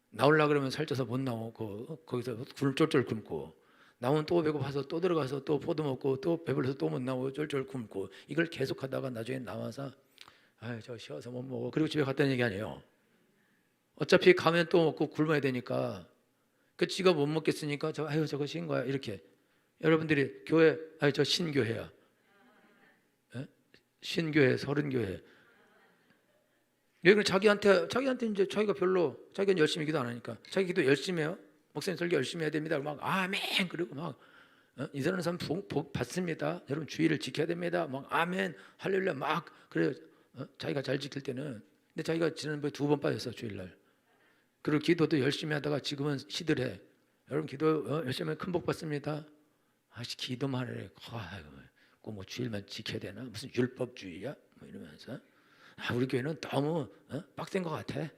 나올라 그러면 살쪄서 못 나오고 거기서 굶 쫄쫄 굶고 나오면 또 배고파서 또 들어가서 또 포도 먹고 또 배불러서 또 못 나오고 쫄쫄 굶고 이걸 계속하다가 나중에 나와서 저 쉬어서 못 먹어 그리고 집에 갔다는 얘기 아니에요. 어차피 가면 또 먹고 굶어야 되니까 그 지가 못 먹겠으니까 저거 신 거야 이렇게 여러분들이 교회 저 신교회야. 신교회 서른교회 여기는 자기한테 이제 자기가 별로 자기는 열심히 기도 안 하니까 자기 기도 열심히 해요. 목사님 설교 열심히 해야 됩니다. 막 아멘 그리고 막 이사하는 사람 복 받습니다. 여러분 주의를 지켜야 됩니다. 막 아멘 할렐루야 막 그래 자기가 잘 지킬 때는 근데 자기가 지난번에 2번 빠졌어 주일날. 그리고 기도도 열심히 하다가 지금은 시들해. 여러분 기도 열심히 하면 큰 복 받습니다. 기도만 해. 꼭 뭐 주일만 지켜야 되나 무슨 율법주의야? 뭐 이러면서 우리 교회는 너무 빡센 것 같아.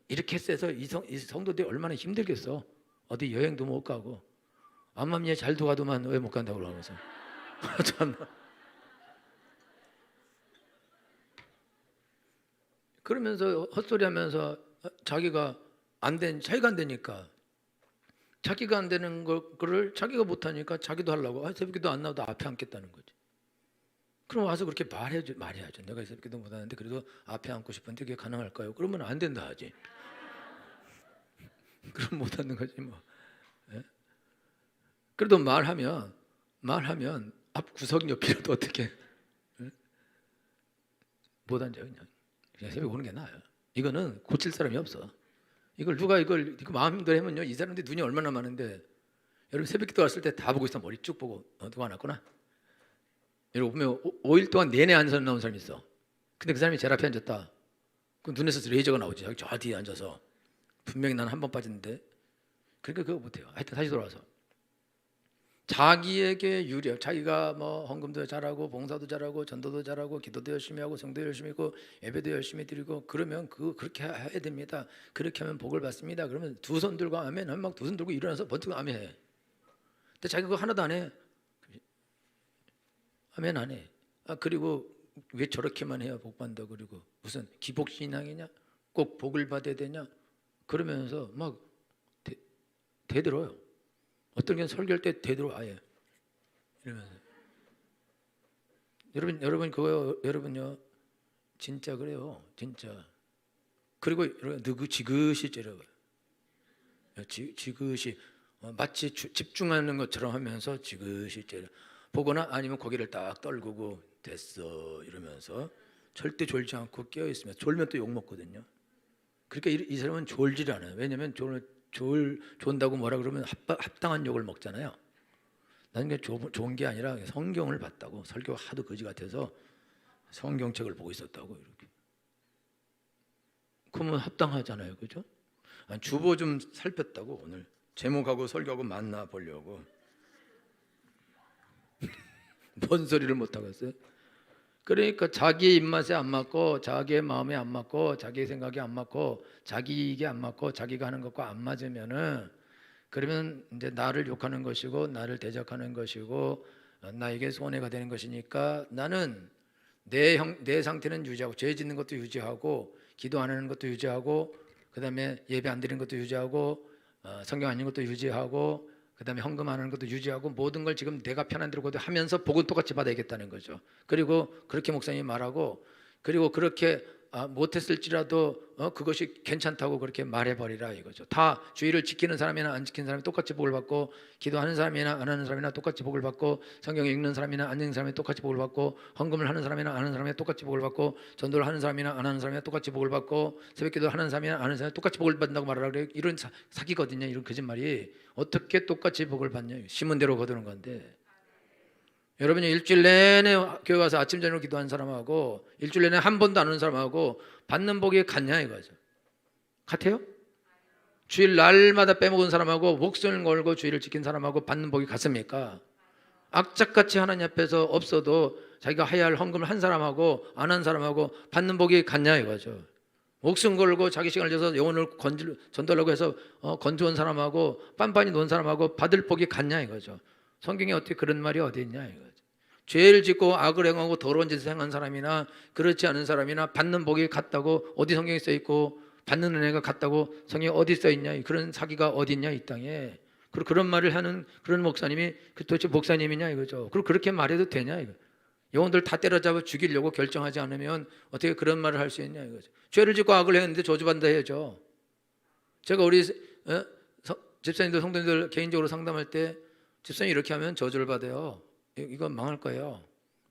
이렇게 세서 이 성도들이 얼마나 힘들겠어. 어디 여행도 못 가고 암암리에 잘도 가도만 왜 못 간다고 그러면서 참. 그러면서 헛소리하면서 자기가 자기가 안 되니까, 자기가 안 되는 거를 자기가 못 하니까 자기도 하려고 새벽기도 안 나와도 앞에 앉겠다는 거지. 그럼 와서 그렇게 말해야죠. 내가 새벽기도 못 하는데 그래도 앞에 앉고 싶은데 그게 가능할까요? 그러면 안 된다 하지. 그럼 못 하는 거지 뭐. 예? 그래도 말하면 앞 구석 옆이라도 어떻게 못 앉아요. 그냥 새벽 오는 게 나아요. 이거는 고칠 사람이 없어. 이걸 마음대로 하면요, 이 사람들 눈이 얼마나 많은데. 여러분 새벽기도 왔을 때 다 보고 있어. 머리 쭉 보고 누가 안 왔구나. 여러분 보면 5일 동안 내내 앉아서 나온 사람이 있어. 근데 그 사람이 제일 앞에 앉았다. 그럼 눈에서 레이저가 나오지. 저 뒤에 앉아서 분명히 나는 한 번 빠졌는데. 그러니까 그거 못해요. 하여튼 다시 돌아와서 자기에게 유리해. 자기가 뭐 헌금도 잘하고 봉사도 잘하고 전도도 잘하고 기도도 열심히 하고 성도 열심히 하고 예배도 열심히 드리고 그러면 그렇게 해야 됩니다. 그렇게 하면 복을 받습니다. 그러면 두 손 들고 아멘 하면 막 두 손 들고 일어나서 번뜩 아멘 해. 근데 자기가 그거 하나도 안 해. 아멘 안 해. 그리고 왜 저렇게만 해야 복 받는다. 그리고 무슨 기복신앙이냐? 꼭 복을 받아야 되냐? 그러면서 막 대들어요. 어떤 경우는 설교할 때 대들어 아예 이러면서. 여러분 그거 여러분요 진짜 그래요. 진짜. 그리고 여러분 지그시 째려봐요. 지그시 마치 집중하는 것처럼 하면서 지그시 째려 보거나 아니면 고개를 딱 떨구고 됐어 이러면서 절대 졸지 않고 깨어 있으면 졸면 또 욕 먹거든요. 그러니까 이 사람은 졸지를 않아요. 왜냐하면 존다고 뭐라 그러면 합당한 욕을 먹잖아요. 나는 게 좋은 게 아니라 성경을 봤다고. 설교가 하도 거지 같아서 성경책을 보고 있었다고. 이렇게. 그러면 합당하잖아요, 그죠? 주보 좀 살폈다고. 오늘 제목하고 설교하고 만나 보려고. 뭔 소리를 못 하겠어요? 그러니까 자기의 입맛에 안 맞고 자기의 마음에 안 맞고 자기의 생각에 안 맞고 자기 이익에 안 맞고 자기가 하는 것과 안 맞으면은 그러면 이제 나를 욕하는 것이고 나를 대적하는 것이고 나에게 손해가 되는 것이니까 나는 내 상태는 유지하고 죄 짓는 것도 유지하고 기도 안 하는 것도 유지하고 그다음에 예배 안 드리는 것도 유지하고 성경 안 읽는 것도 유지하고 그다음에 헌금 안 하는 것도 유지하고 모든 걸 지금 내가 편한 대로 하면서 복은 똑같이 받아야겠다는 거죠. 그리고 그렇게 목사님이 말하고 그리고 그렇게 못했을지라도 그것이 괜찮다고 그렇게 말해버리라 이거죠. 다 주의를 지키는 사람이나 안 지키는 사람이 똑같이 복을 받고 기도하는 사람이나 안 하는 사람이나 똑같이 복을 받고 성경 읽는 사람이나 안 읽는 사람이 똑같이 복을 받고 헌금을 하는 사람이나 안 하는 사람이 똑같이 복을 받고 전도를 하는 사람이나 안 하는 사람이 똑같이 복을 받고 새벽기도 하는 사람이나 안 하는 사람이 똑같이 복을 받는다고 말하라 그래요. 이런 사기거든요. 이런 거짓말이. 어떻게 똑같이 복을 받냐. 심은 대로 거두는 건데. 여러분이 일주일 내내 교회 가서 아침 저녁 기도하는 사람하고 일주일 내내 한 번도 안 오는 사람하고 받는 복이 같냐 이거죠. 같아요? 주일 날마다 빼먹은 사람하고 목숨을 걸고 주일을 지킨 사람하고 받는 복이 같습니까? 악착같이 하나님 앞에서 없어도 자기가 해야 할 헌금을 한 사람하고 안 한 사람하고 받는 복이 같냐 이거죠. 목숨 걸고 자기 시간을 줘서 영혼을 전도하려고 해서 건조한 사람하고 빤빤히 논 사람하고 받을 복이 같냐 이거죠. 성경에 어떻게 그런 말이 어디 있냐 이거죠. 죄를 짓고 악을 행하고 더러운 짓을 행한 사람이나 그렇지 않은 사람이나 받는 복이 같다고 어디 성경에 써 있고 받는 은혜가 같다고 성경에 어디 써 있냐. 그런 사기가 어디 있냐 이 땅에. 그리고 그런 말을 하는 그런 목사님이 도대체 목사님이냐 이거죠. 그리고 그렇게 말해도 되냐 이거. 영혼들 다 때려잡아 죽이려고 결정하지 않으면 어떻게 그런 말을 할 수 있냐 이거죠. 죄를 짓고 악을 했는데 저주받는다 해야죠. 제가 우리 집사님들 성도님들 개인적으로 상담할 때 집사님 이렇게 하면 저주를 받아요. 이건 망할 거예요.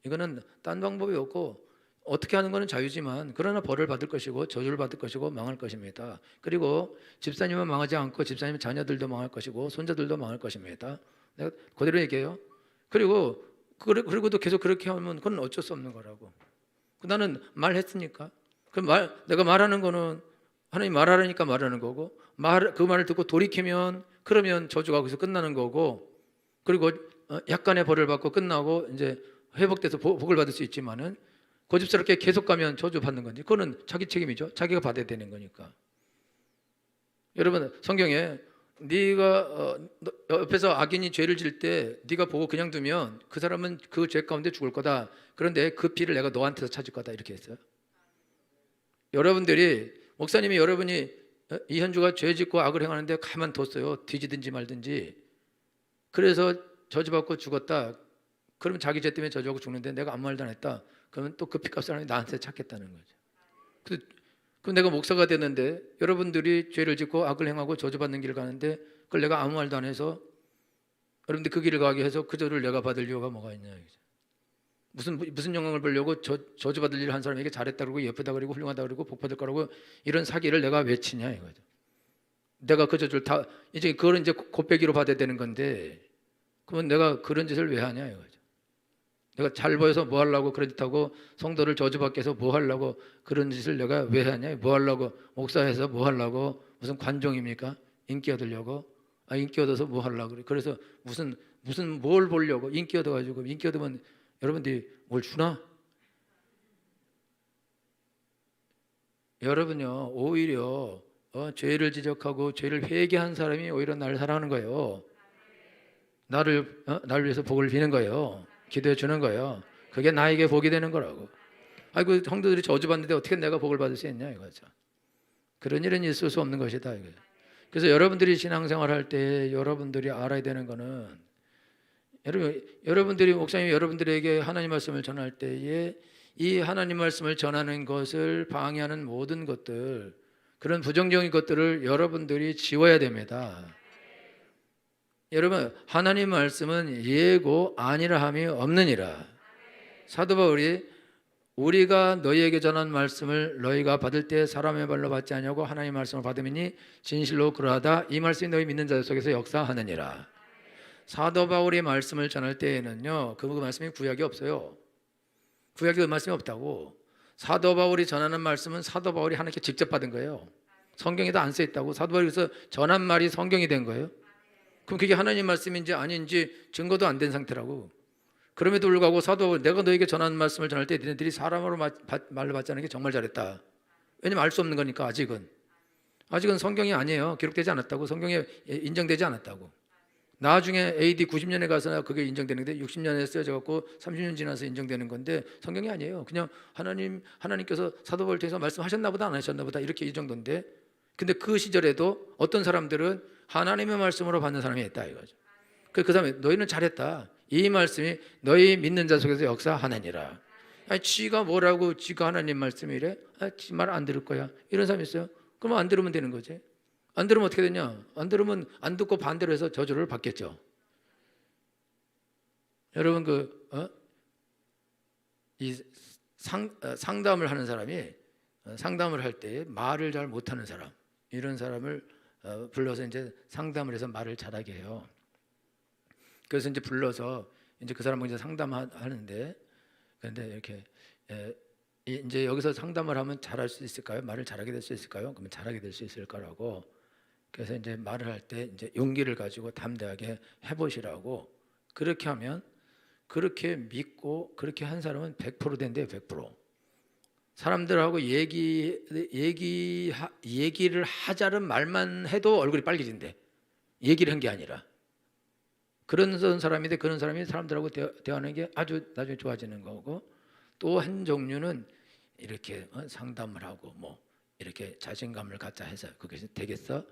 이거는 딴 방법이 없고 어떻게 하는 거는 자유지만 그러나 벌을 받을 것이고 저주를 받을 것이고 망할 것입니다. 그리고 집사님은 망하지 않고 집사님의 자녀들도 망할 것이고 손자들도 망할 것입니다. 내가 그대로 얘기해요. 그리고도 계속 그렇게 하면 그건 어쩔 수 없는 거라고. 나는 말했으니까. 내가 말하는 거는 하나님 말하라니까 말하는 거고 그 말을 듣고 돌이키면 그러면 저주가 거기서 끝나는 거고 그리고 약간의 벌을 받고 끝나고 이제 회복돼서 복을 받을 수 있지만은 고집스럽게 계속 가면 저주 받는 건지 그거는 자기 책임이죠. 자기가 받아야 되는 거니까. 여러분 성경에 네가 옆에서 악인이 죄를 질 때 네가 보고 그냥 두면 그 사람은 그 죄 가운데 죽을 거다. 그런데 그 피를 내가 너한테서 찾을 거다 이렇게 했어요. 여러분들이 목사님이 여러분이 이현주가 죄 짓고 악을 행하는데 가만 뒀어요. 뒤지든지 말든지. 그래서 저주받고 죽었다. 그러면 자기 죄 때문에 저주하고 죽는데 내가 아무 말도 안 했다. 그러면 또 그 피값 사람이 나한테 찾겠다는 거죠. 그럼 내가 목사가 됐는데 여러분들이 죄를 짓고 악을 행하고 저주받는 길을 가는데 그걸 내가 아무 말도 안 해서 여러분들 그 길을 가게 해서 그 저주를 내가 받을 이유가 뭐가 있냐. 무슨 영광을 보려고 저주받을 일을 한 사람에게 잘했다 그러고 예쁘다 그러고 훌륭하다 그러고 복 받을 거라고 이런 사기를 내가 왜 치냐 이거죠. 내가 그 저주를 다 이제 그걸 이제 곱빼기로 받아야 되는 건데 그러면 내가 그런 짓을 왜 하냐 이거죠. 내가 잘 보여서 뭐 하려고 그런 짓 하고 성도를 저주받게 해서 뭐 하려고 그런 짓을 내가 왜 하냐. 뭐 하려고 목사해서 뭐 하려고 무슨 관종입니까? 인기 얻으려고? 인기 얻어서 뭐 하려고 그래. 그래서 무슨 뭘 보려고 인기 얻어가지고 인기 얻으면 여러분들이 뭘 주나? 여러분요 오히려 죄를 지적하고 죄를 회개한 사람이 오히려 나를 사랑하는 거예요. 나를 위해서 복을 비는 거예요. 기도해 주는 거예요. 그게 나에게 복이 되는 거라고. 아이고 성도들이 저주받는데 어떻게 내가 복을 받을 수 있냐 이거죠. 그런 일은 있을 수 없는 것이다 이거죠. 그래서 여러분들이 신앙생활 할 때 여러분들이 알아야 되는 거는 여러분들이 목사님이 여러분들에게 하나님 말씀을 전할 때에 이 하나님 말씀을 전하는 것을 방해하는 모든 것들 그런 부정적인 것들을 여러분들이 지워야 됩니다. 여러분 하나님 말씀은 예고 아니라 함이 없느니라. 사도 바울이 우리가 너희에게 전한 말씀을 너희가 받을 때 사람의 발로 받지 아니하고 하나님의 말씀을 받음이니 진실로 그러하다. 이 말씀이 너희 믿는 자 속에서 역사하느니라. 사도 바울이 말씀을 전할 때에는요 그 말씀이 구약이 없어요. 구약에 그 말씀이 없다고. 사도 바울이 전하는 말씀은 사도 바울이 하나님께 직접 받은 거예요. 성경에도 안 써 있다고. 사도 바울이 그래서 전한 말이 성경이 된 거예요. 그럼 그게 하나님 말씀인지 아닌지 증거도 안 된 상태라고. 그럼에도 불구하고 사도 바울 내가 너에게 전하는 말씀을 전할 때 너희들이 사람으로 말로 받지 않은 게 정말 잘했다. 왜냐면 알 수 없는 거니까. 아직은 성경이 아니에요. 기록되지 않았다고. 성경에 인정되지 않았다고. 나중에 AD 90년에 가서 그게 인정되는데 60년에 쓰여져갖고 30년 지나서 인정되는 건데 성경이 아니에요. 그냥 하나님께서 사도 바울 통해서 말씀하셨나 보다 안 하셨나 보다 이렇게 이 정도인데 근데 그 시절에도 어떤 사람들은 하나님의 말씀으로 받는 사람이 있다 이거죠. 그 사람이 너희는 잘했다. 이 말씀이 너희 믿는 자 속에서 역사하느니라. 지가 뭐라고 지가 하나님 말씀이래? 지 말 안 들을 거야. 이런 사람이 있어요. 그러면 안 들으면 되는 거지. 안 들으면 어떻게 되냐? 안 들으면 안 듣고 반대로 해서 저주를 받겠죠. 여러분 상담을 하는 사람이 상담을 할 때 말을 잘 못하는 사람 이런 사람을 불러서 이제 상담을 해서 말을 잘하게 해요. 그래서 이제 불러서 이제 그 사람하고 이제 상담하는데 그런데 이렇게 이제 여기서 상담을 하면 잘할 수 있을까요? 말을 잘하게 될 수 있을까요? 그러면 잘하게 될 수 있을 거라고. 그래서 이제 말을 할 때 이제 용기를 가지고 담대하게 해보시라고. 그렇게 하면 그렇게 믿고 그렇게 한 사람은 100% 된대요. 100%. 사람들하고 얘기를 하자는 말만 해도 얼굴이 빨개진대. 얘기를 한 게 아니라. 그런 사람인데 그런 사람이 사람들하고 대화하는 게 아주 나중에 좋아지는 거고 또 한 종류는 이렇게 상담을 하고 뭐 이렇게 자신감을 갖자 해서 그게 되겠어?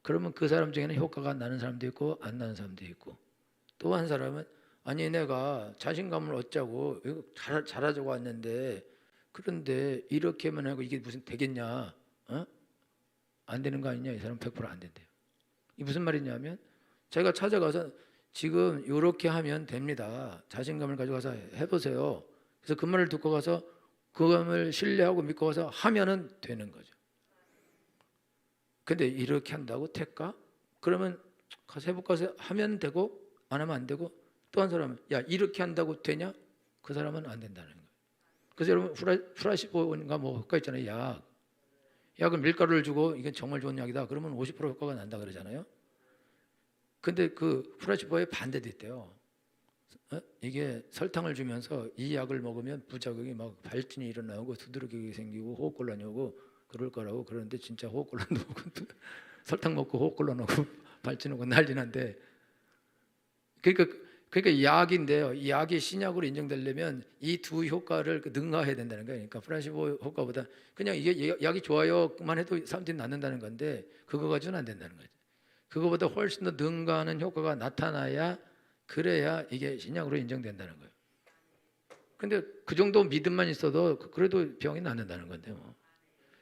그러면 그 사람 중에는 효과가 나는 사람도 있고 안 나는 사람도 있고 또 한 사람은 아니 내가 자신감을 얻자고 잘하자고 왔는데 그런데 이렇게만 하고 이게 무슨 되겠냐? 안 되는 거 아니냐? 이 사람은 100% 안 된대요. 이게 무슨 말이냐면 제가 찾아가서 지금 이렇게 하면 됩니다. 자신감을 가져가서 해보세요. 그래서 그 말을 듣고 가서 그감을 신뢰하고 믿고 가서 하면은 되는 거죠. 근데 이렇게 한다고 될까? 그러면 가서 해볼까 해서 하면 되고 안 하면 안 되고 또 한 사람은 야 이렇게 한다고 되냐? 그 사람은 안 된다는 거예요. 그래서 여러분 프라시보인가 뭐 효과 있잖아요. 약을 밀가루를 주고 이게 정말 좋은 약이다. 그러면 50% 효과가 난다 그러잖아요. 근데 그 프라시보의 반대도 있대요. 이게 설탕을 주면서 이 약을 먹으면 부작용이 막 발진이 일어나고 두드러기가 생기고 호흡곤란이 오고 그럴 거라고. 그런데 진짜 호흡곤란도 오고 설탕 먹고 호흡곤란 오고 발진 오고 난리 난데 그러니까 그러니까 약인데요. 이 약이 신약으로 인정되려면 이 두 효과를 능가해야 된다는 거예요. 그러니까 플라시보 효과보다 그냥 이게 약이 좋아요만 해도 사람들이 낫는다는 건데 그거 가지고는 안 된다는 거죠. 그거보다 훨씬 더 능가하는 효과가 나타나야 그래야 이게 신약으로 인정된다는 거예요. 근데 그 정도 믿음만 있어도 그래도 병이 낫는다는 건데 뭐.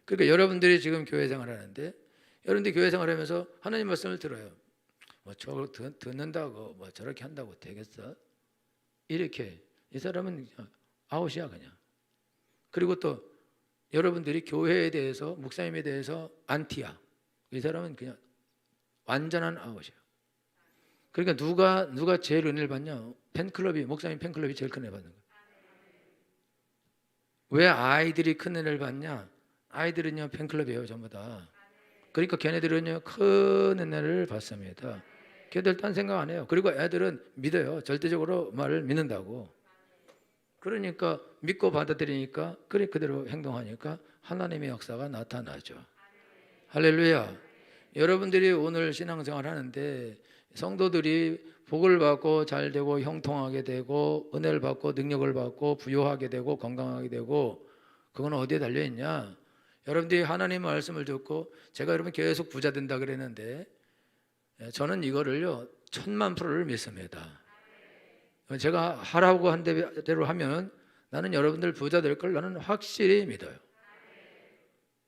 그러니까 여러분들이 지금 교회 생활하는데 여러분들이 교회 생활하면서 하나님 말씀을 들어요. 뭐 저걸 듣는다고 뭐 저렇게 한다고 되겠어? 이렇게 이 사람은 아웃이야 그냥. 그리고 또 여러분들이 교회에 대해서 목사님에 대해서 안티야. 이 사람은 그냥 완전한 아웃이야. 그러니까 누가 제일 은혜를 받냐? 팬클럽이 목사님 팬클럽이 제일 큰 은혜 받는 거야. 왜 아이들이 큰 은혜를 받냐? 아이들은요 팬클럽이에요 전부 다. 그러니까 걔네들은요 큰 은혜를 받습니다. 걔들 딴 생각 안 해요. 그리고 애들은 믿어요. 절대적으로 말을 믿는다고. 그러니까 믿고 받아들이니까 그래 그대로 행동하니까 하나님의 역사가 나타나죠. 할렐루야. 여러분들이 오늘 신앙생활 하는데 성도들이 복을 받고 잘 되고 형통하게 되고 은혜를 받고 능력을 받고 부유하게 되고 건강하게 되고 그건 어디에 달려 있냐? 여러분들이 하나님의 말씀을 듣고 제가 여러분 계속 부자 된다 그랬는데 저는 이거를요 1000만%를 믿습니다. 제가 하라고 한 대로 하면 나는 여러분들 부자 될 걸 나는 확실히 믿어요.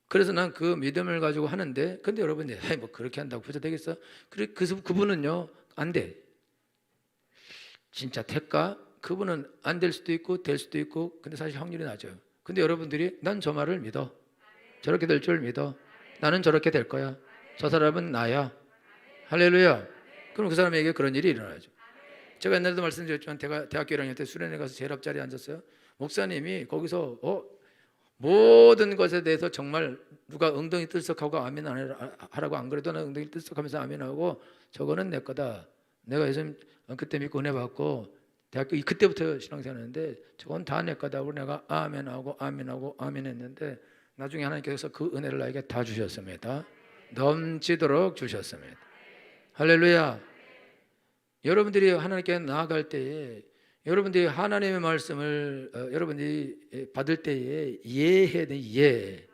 그래서 난 그 믿음을 가지고 하는데 근데 여러분이 뭐 그렇게 한다고 부자 되겠어? 그분은요 안 돼. 진짜 될까? 그분은 안 될 수도 있고 될 수도 있고 근데 사실 확률이 낮아요. 근데 여러분들이 난 저 말을 믿어. 저렇게 될 줄 믿어. 나는 저렇게 될 거야. 저 사람은 나야. 할렐루야. 그럼 그 사람에게 그런 일이 일어나죠. 제가 옛날에도 말씀드렸지만 대학교 1학년 때 수련회 가서 제일 앞자리에 앉았어요. 목사님이 거기서 모든 것에 대해서 정말 누가 엉덩이 들썩하고 아멘 하라고 안 그래도 나 엉덩이 들썩하면서 아멘하고 저거는 내 거다. 내가 예수님 그때 믿고 은혜 받고 대학교 그때부터 신앙생활했는데 저건 다 내 거다. 그리고 내가 아멘하고 아멘하고 아멘했는데 나중에 하나님께서 그 은혜를 나에게 다 주셨습니다. 넘치도록 주셨습니다. 할렐루야. 여러분들이 하나님께 나아갈 때에 여러분들이 하나님의 말씀을 여러분들이 받을 때에 예해야 돼. 예.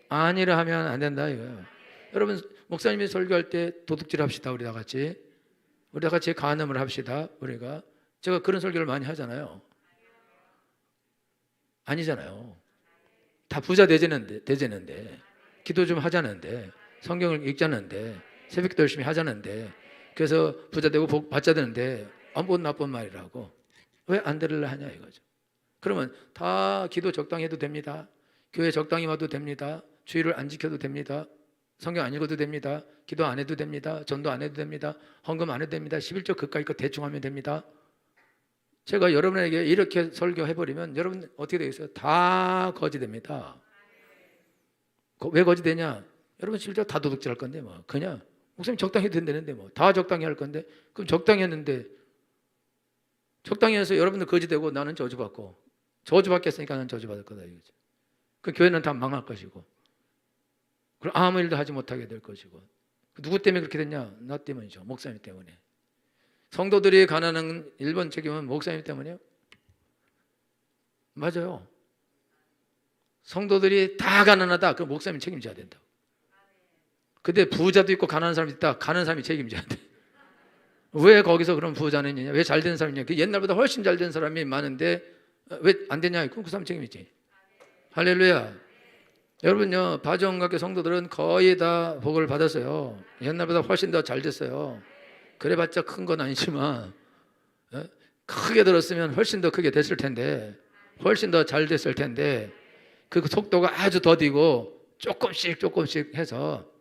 아니라 하면 안 된다 이거예요. 여러분 목사님이 설교할 때 도둑질 합시다. 우리 다 같이 간음을 합시다. 우리가 제가 그런 설교를 많이 하잖아요. 아니잖아요. 다 부자 되자는데 기도 좀 하자는데 성경을 읽자는데 새벽기도 열심히 하자는데 그래서 부자 되고 복 받자 되는데 아무 나쁜 말이라고 왜 안 들으려 하냐 이거죠. 그러면 다 기도 적당히 해도 됩니다. 교회 적당히 와도 됩니다. 주일을 안 지켜도 됩니다. 성경 안 읽어도 됩니다. 기도 안 해도 됩니다. 전도 안 해도 됩니다. 헌금 안 해도 됩니다. 11조 그까이 거 대충 하면 됩니다. 제가 여러분에게 이렇게 설교해버리면 여러분 어떻게 되겠어요? 다 거지됩니다. 왜 거지되냐? 여러분 실제로 다 도둑질 할 건데 뭐 그냥 목사님 적당히 해도 된다는데 뭐 다 적당히 할 건데 그럼 적당히 했는데 적당히 해서 여러분들 거지되고 나는 저주받고 저주받겠으니까 나는 저주받을 거다 이거죠. 그 교회는 다 망할 것이고 그럼 아무 일도 하지 못하게 될 것이고 누구 때문에 그렇게 됐냐? 나 때문이죠. 목사님 때문에. 성도들이 가난한 1번 책임은 목사님 때문이에요. 맞아요. 성도들이 다 가난하다. 그럼 목사님이 책임져야 된다. 근데 부자도 있고 가난한 사람이 있다. 가난한 사람이 책임져야 돼. 왜 거기서 그런 부자는 있냐? 왜 잘 된 사람이 있냐? 옛날보다 훨씬 잘 된 사람이 많은데 왜 안 되냐? 그럼 그 사람 책임이지. 할렐루야. 여러분요, 바정각교 성도들은 거의 다 복을 받았어요. 옛날보다 훨씬 더 잘 됐어요. 그래봤자 큰 건 아니지만 크게 들었으면 훨씬 더 크게 됐을 텐데 훨씬 더 잘 됐을 텐데 그 속도가 아주 더디고 조금씩 해서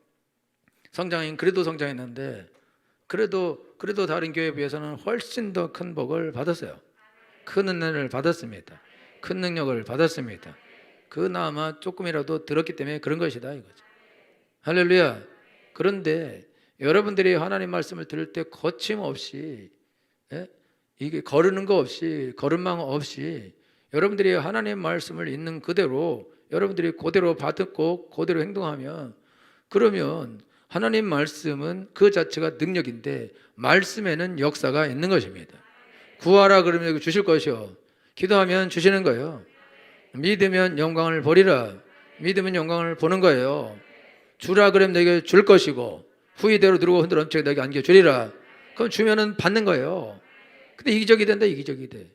성장인 그래도 성장했는데 그래도 다른 교회에 비해서는 훨씬 더 큰 복을 받았어요. 큰 은혜를 받았습니다. 큰 능력을 받았습니다. 그나마 조금이라도 들었기 때문에 그런 것이다 이거죠. 할렐루야. 그런데 여러분들이 하나님 말씀을 들을 때 거침없이 이게 거르는 거 없이 거름망 없이 여러분들이 하나님 말씀을 있는 그대로 여러분들이 그대로 받고 그대로 행동하면 그러면 하나님 말씀은 그 자체가 능력인데 말씀에는 역사가 있는 것입니다. 구하라 그러면 주실 것이요. 기도하면 주시는 거예요. 믿으면 영광을 보리라. 믿으면 영광을 보는 거예요. 주라 그러면 내게 줄 것이고 후이대로 들고 흔들어 얹혀 내게 안겨주리라. 그럼 주면은 받는 거예요. 근데 이기적이 된다. 이기적이 돼.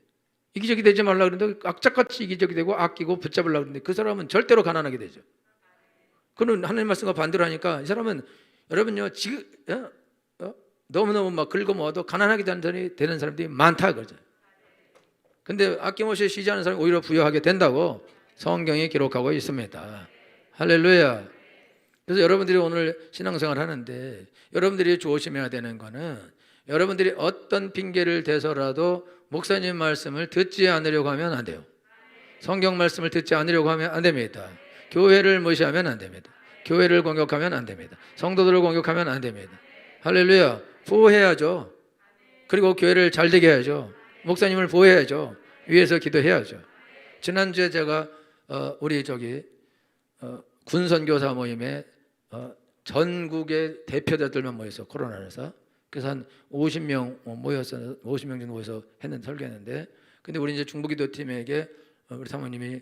이기적이 되지 말라 그러는데 악착같이 이기적이 되고 아끼고 붙잡으려고 그러는데 그 사람은 절대로 가난하게 되죠. 그는 하나님 말씀과 반대로 하니까 이 사람은 여러분요 지금 너무너무 막 긁어모아도 가난하게 되는 사람들이 많다 그러죠. 근데 아낌없이 쉬지 않은 사람이 오히려 부유하게 된다고 성경이 기록하고 있습니다. 할렐루야. 그래서 여러분들이 오늘 신앙생활 하는데 여러분들이 조심해야 되는 거는 여러분들이 어떤 핑계를 대서라도 목사님 말씀을 듣지 않으려고 하면 안 돼요. 성경 말씀을 듣지 않으려고 하면 안 됩니다. 교회를 무시하면 안 됩니다. 교회를 공격하면 안 됩니다. 성도들을 공격하면 안 됩니다. 할렐루야. 보호해야죠. 그리고 교회를 잘 되게 해야죠. 목사님을 보호해야죠. 위에서 기도해야죠. 지난주에 제가 우리 군선교사 모임에 전국의 대표자들만 모여서 코로나에서 그래서 한 50명 모여서 50명 정도 모여서 설교했는데 근데 우리 이제 중부기도팀에게 우리 사모님이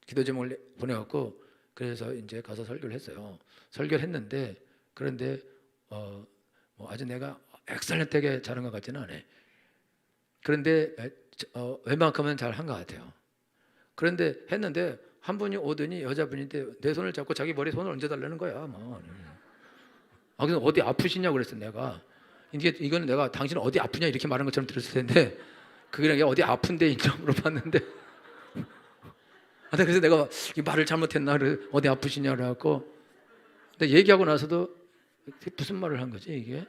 기도 제목을 보내갖고 그래서 이제 가서 설교를 했어요. 설교를 했는데 그런데 뭐 아주 내가 엑셀런트하게 잘한 것 같지는 않아요. 그런데 웬만큼은 잘 한 것 같아요. 그런데 했는데 한 분이 오더니 여자분인데 내 손을 잡고 자기 머리에 손을 얹어달라는 거야. 뭐. 그래서 어디 아프시냐고 그랬어 내가. 이거는 내가 당신 어디 아프냐 이렇게 말한 것처럼 들었을 텐데 그게 아니라 어디 아픈데 인지 물어봤는데 그래서 내가 이 말을 잘못했나 어디 아프시냐 그래갖고 근데 얘기하고 나서도 무슨 말을 한 거지 이게?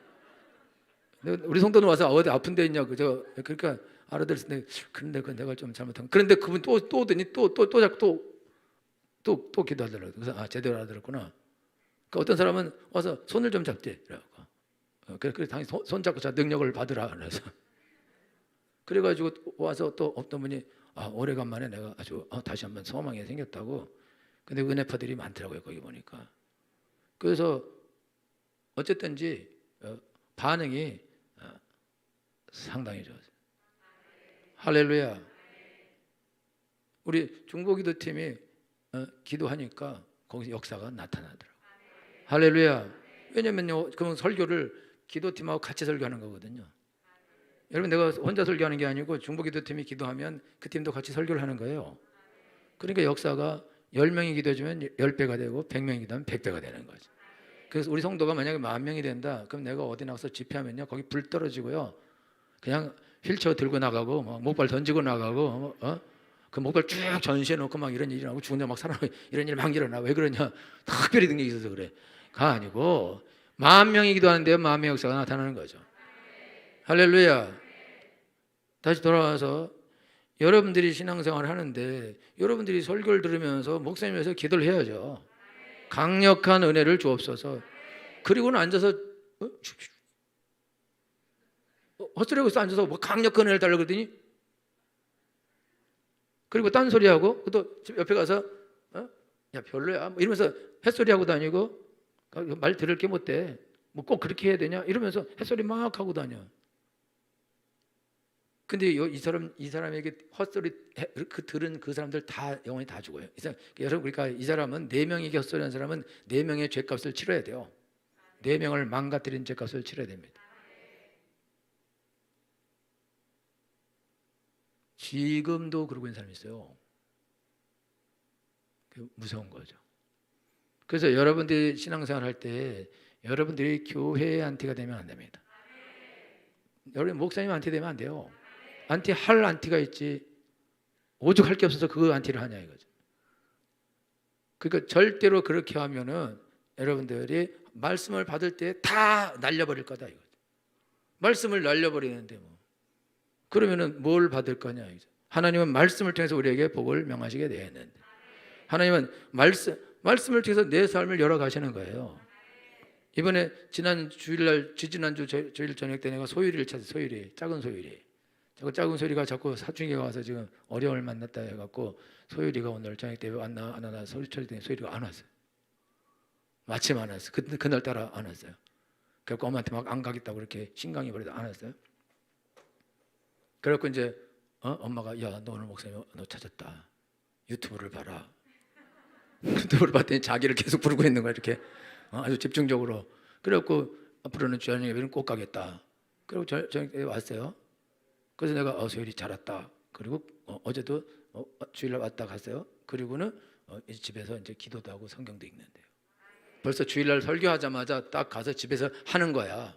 우리 성도는 와서 어디 아픈 데 있냐고 그러니까 알아들었을 때 그런데 내가 좀 잘못한 그런데 그분 또 오더니 또 기도하더라고요. 그래서 제대로 알아들었구나. 그러니까 어떤 사람은 와서 손을 좀 잡대 그래갖고 그래 당연히 손 잡고 자 능력을 받으라 그래서 그래가지고 와서 또 어떤 분이 오래간만에 내가 아주 다시 한번 소망이 생겼다고. 근데 은혜파들이 많더라고요 거기 보니까. 그래서 어쨌든지 반응이 상당히 좋았어요. 할렐루야. 우리 중보기도팀이 기도하니까 거기서 역사가 나타나더라고요. 할렐루야. 왜냐면요 그럼 설교를 기도팀하고 같이 설교하는 거거든요. 여러분 내가 혼자 설교하는 게 아니고 중보기도팀이 기도하면 그 팀도 같이 설교를 하는 거예요. 그러니까 역사가 10명이 기도해주면 10배가 되고 100명이 기도하면 100배가 되는 거죠. 그래서 우리 성도가 만약에 10,000명이 된다 그럼 내가 어디 나가서 집회하면요 거기 불 떨어지고요 그냥 휠체어 들고 나가고 목발 던지고 나가고 그 목발 쭉 전시해 놓고 막 이런 일이 나고 죽은 자 막 살아나고 이런 일 막 일어나. 왜 그러냐? 특별히 능력이 있어서 그래. 가 아니고 10,000명이 기도하는데 10,000명의 역사가 나타나는 거죠. 할렐루야. 다시 돌아와서 여러분들이 신앙생활을 하는데 여러분들이 설교를 들으면서 목사님에서 기도를 해야죠. 강력한 은혜를 주옵소서. 그리고는 앉아서 헛소리하고 앉아서 뭐 강력한 은혜를 달라고 그러더니 그리고 딴소리하고 또 옆에 가서 야 별로야 뭐 이러면서 햇소리하고 다니고 말 들을 게 못돼 뭐 꼭 그렇게 해야 되냐 이러면서 햇소리 막 하고 다녀. 근데 이 사람에게 헛소리 들은 그 사람들 다 영원히 다 죽어요. 여러분 그러니까 이 사람은 4명에게 헛소리한 사람은 4명의 죄값을 치러야 돼요. 4명을 망가뜨린 죄값을 치러야 됩니다. 지금도 그러고 있는 사람이 있어요. 무서운 거죠. 그래서 여러분들이 신앙생활 할 때 여러분들이 교회의 안티가 되면 안 됩니다. 여러분 목사님 안티 되면 안 돼요. 안티 할 안티가 있지 오죽 할 게 없어서 그 안티를 하냐 이거죠. 그러니까 절대로 그렇게 하면은 여러분들이 말씀을 받을 때 다 날려버릴 거다 이거죠. 말씀을 날려버리는데 뭐 그러면은 뭘 받을 거냐 이거죠. 하나님은 말씀을 통해서 우리에게 복을 명하시게 되어 있는데 하나님은 말씀을 통해서 내 삶을 열어가시는 거예요. 이번에 지난주 주일 저녁 때 내가 소율이를 찾았어요. 소율이 작은 소율이. 작은 소율이가 자꾸 사춘기가 와서 지금 어려움을 만났다 해갖고 소율이가 오늘 저녁 때 왔나 안 왔나 소리쳤더니 소율이가 안 왔어요. 마침 안 왔어요. 그날따라 안 왔어요. 그래서 엄마한테 막 안 가겠다고 그렇게 신강이 버려도 안 왔어요. 그래갖고 이제 엄마가 야, 너 오늘 목사님 너 찾았다. 유튜브를 봐라. 유튜브를 봤더니 자기를 계속 부르고 있는 거야 이렇게 아주 집중적으로. 그래갖고 앞으로는 주한 예배는 꼭 가겠다. 그리고 저녁에 왔어요. 그래서 내가 소율이 잘 왔다. 그리고 어제도 주일날 왔다 갔어요. 그리고는 집에서 이제 기도도 하고 성경도 읽는데요. 벌써 주일날 설교하자마자 딱 가서 집에서 하는 거야.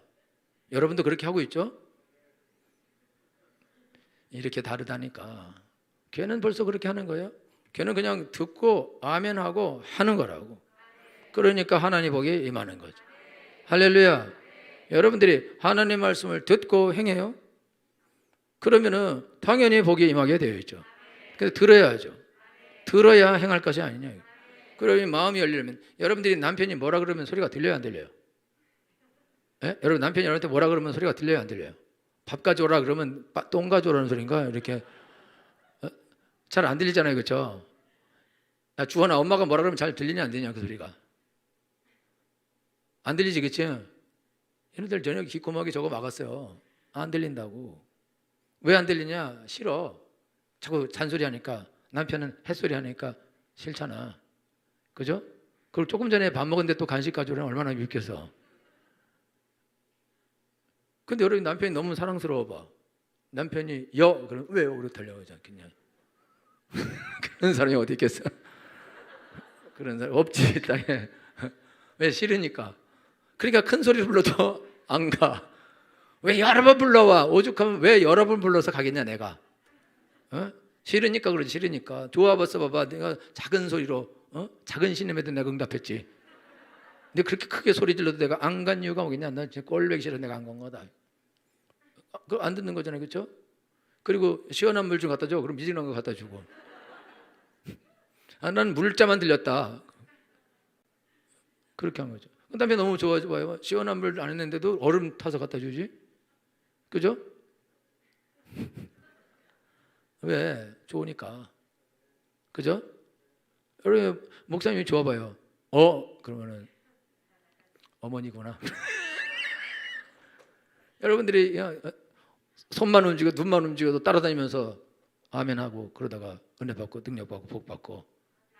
여러분도 그렇게 하고 있죠? 이렇게 다르다니까. 걔는 벌써 그렇게 하는 거예요. 걔는 그냥 듣고 아멘하고 하는 거라고. 그러니까 하나님 복이 임하는 거죠. 할렐루야. 여러분들이 하나님 말씀을 듣고 행해요. 그러면은 당연히 복이 임하게 되어 있죠. 그래서 들어야죠. 들어야 행할 것이 아니냐. 그러면 마음이 열리려면 여러분들이 남편이 뭐라 그러면 소리가 들려요, 안 들려요? 예? 여러분 남편이 여러분한테 뭐라 그러면 소리가 들려요, 안 들려요? 밥 가져오라 그러면 똥 가져오라는 소리인가? 이렇게 잘 안 들리잖아요, 그렇죠? 야, 주원아, 엄마가 뭐라 그러면 잘 들리냐 안 들리냐 그 소리가? 안 들리지, 그치? 얘네들 저녁 기꼬막이 저거 막았어요. 안 들린다고. 왜 안 들리냐? 싫어. 자꾸 잔소리 하니까. 남편은 햇소리 하니까 싫잖아. 그죠? 그리고 조금 전에 밥 먹었는데 또 간식 가져오려면 얼마나 밉겠어. 근데 여러분 남편이 너무 사랑스러워 봐. 남편이 그럼 왜요? 그렇다려고 하지 않겠냐. 그런 사람이 어디 있겠어? 그런 사람 없지 땅에. 왜? 싫으니까. 그러니까 큰 소리로 불러도 안 가. 왜 여러 번 불러와? 오죽하면 왜 여러 번 불러서 가겠냐 내가. 싫으니까 그러지. 싫으니까. 좋아봤어 봐봐. 내가 작은 소리로 작은 신음에도 내가 응답했지. 근데 그렇게 크게 소리 질러도 내가 안 간 이유가 뭐겠냐. 난 진짜 꼴보기 싫어 내가 안 간 거다. 그거 안 듣는 거잖아요, 그렇죠? 그리고 시원한 물 좀 갖다 줘. 그럼 미지근한 거 갖다 주고. 난 물자만 들렸다. 그렇게 한 거죠. 남편 너무 좋아요. 시원한 물 안 했는데도 얼음 타서 갖다 주지. 그죠? 왜? 좋으니까. 그죠? 여러분 목사님이 좋아봐요. 그러면은 어머니구나. 여러분들이 손만 움직여 눈만 움직여도 따라다니면서 아멘하고 그러다가 은혜 받고 능력 받고 복 받고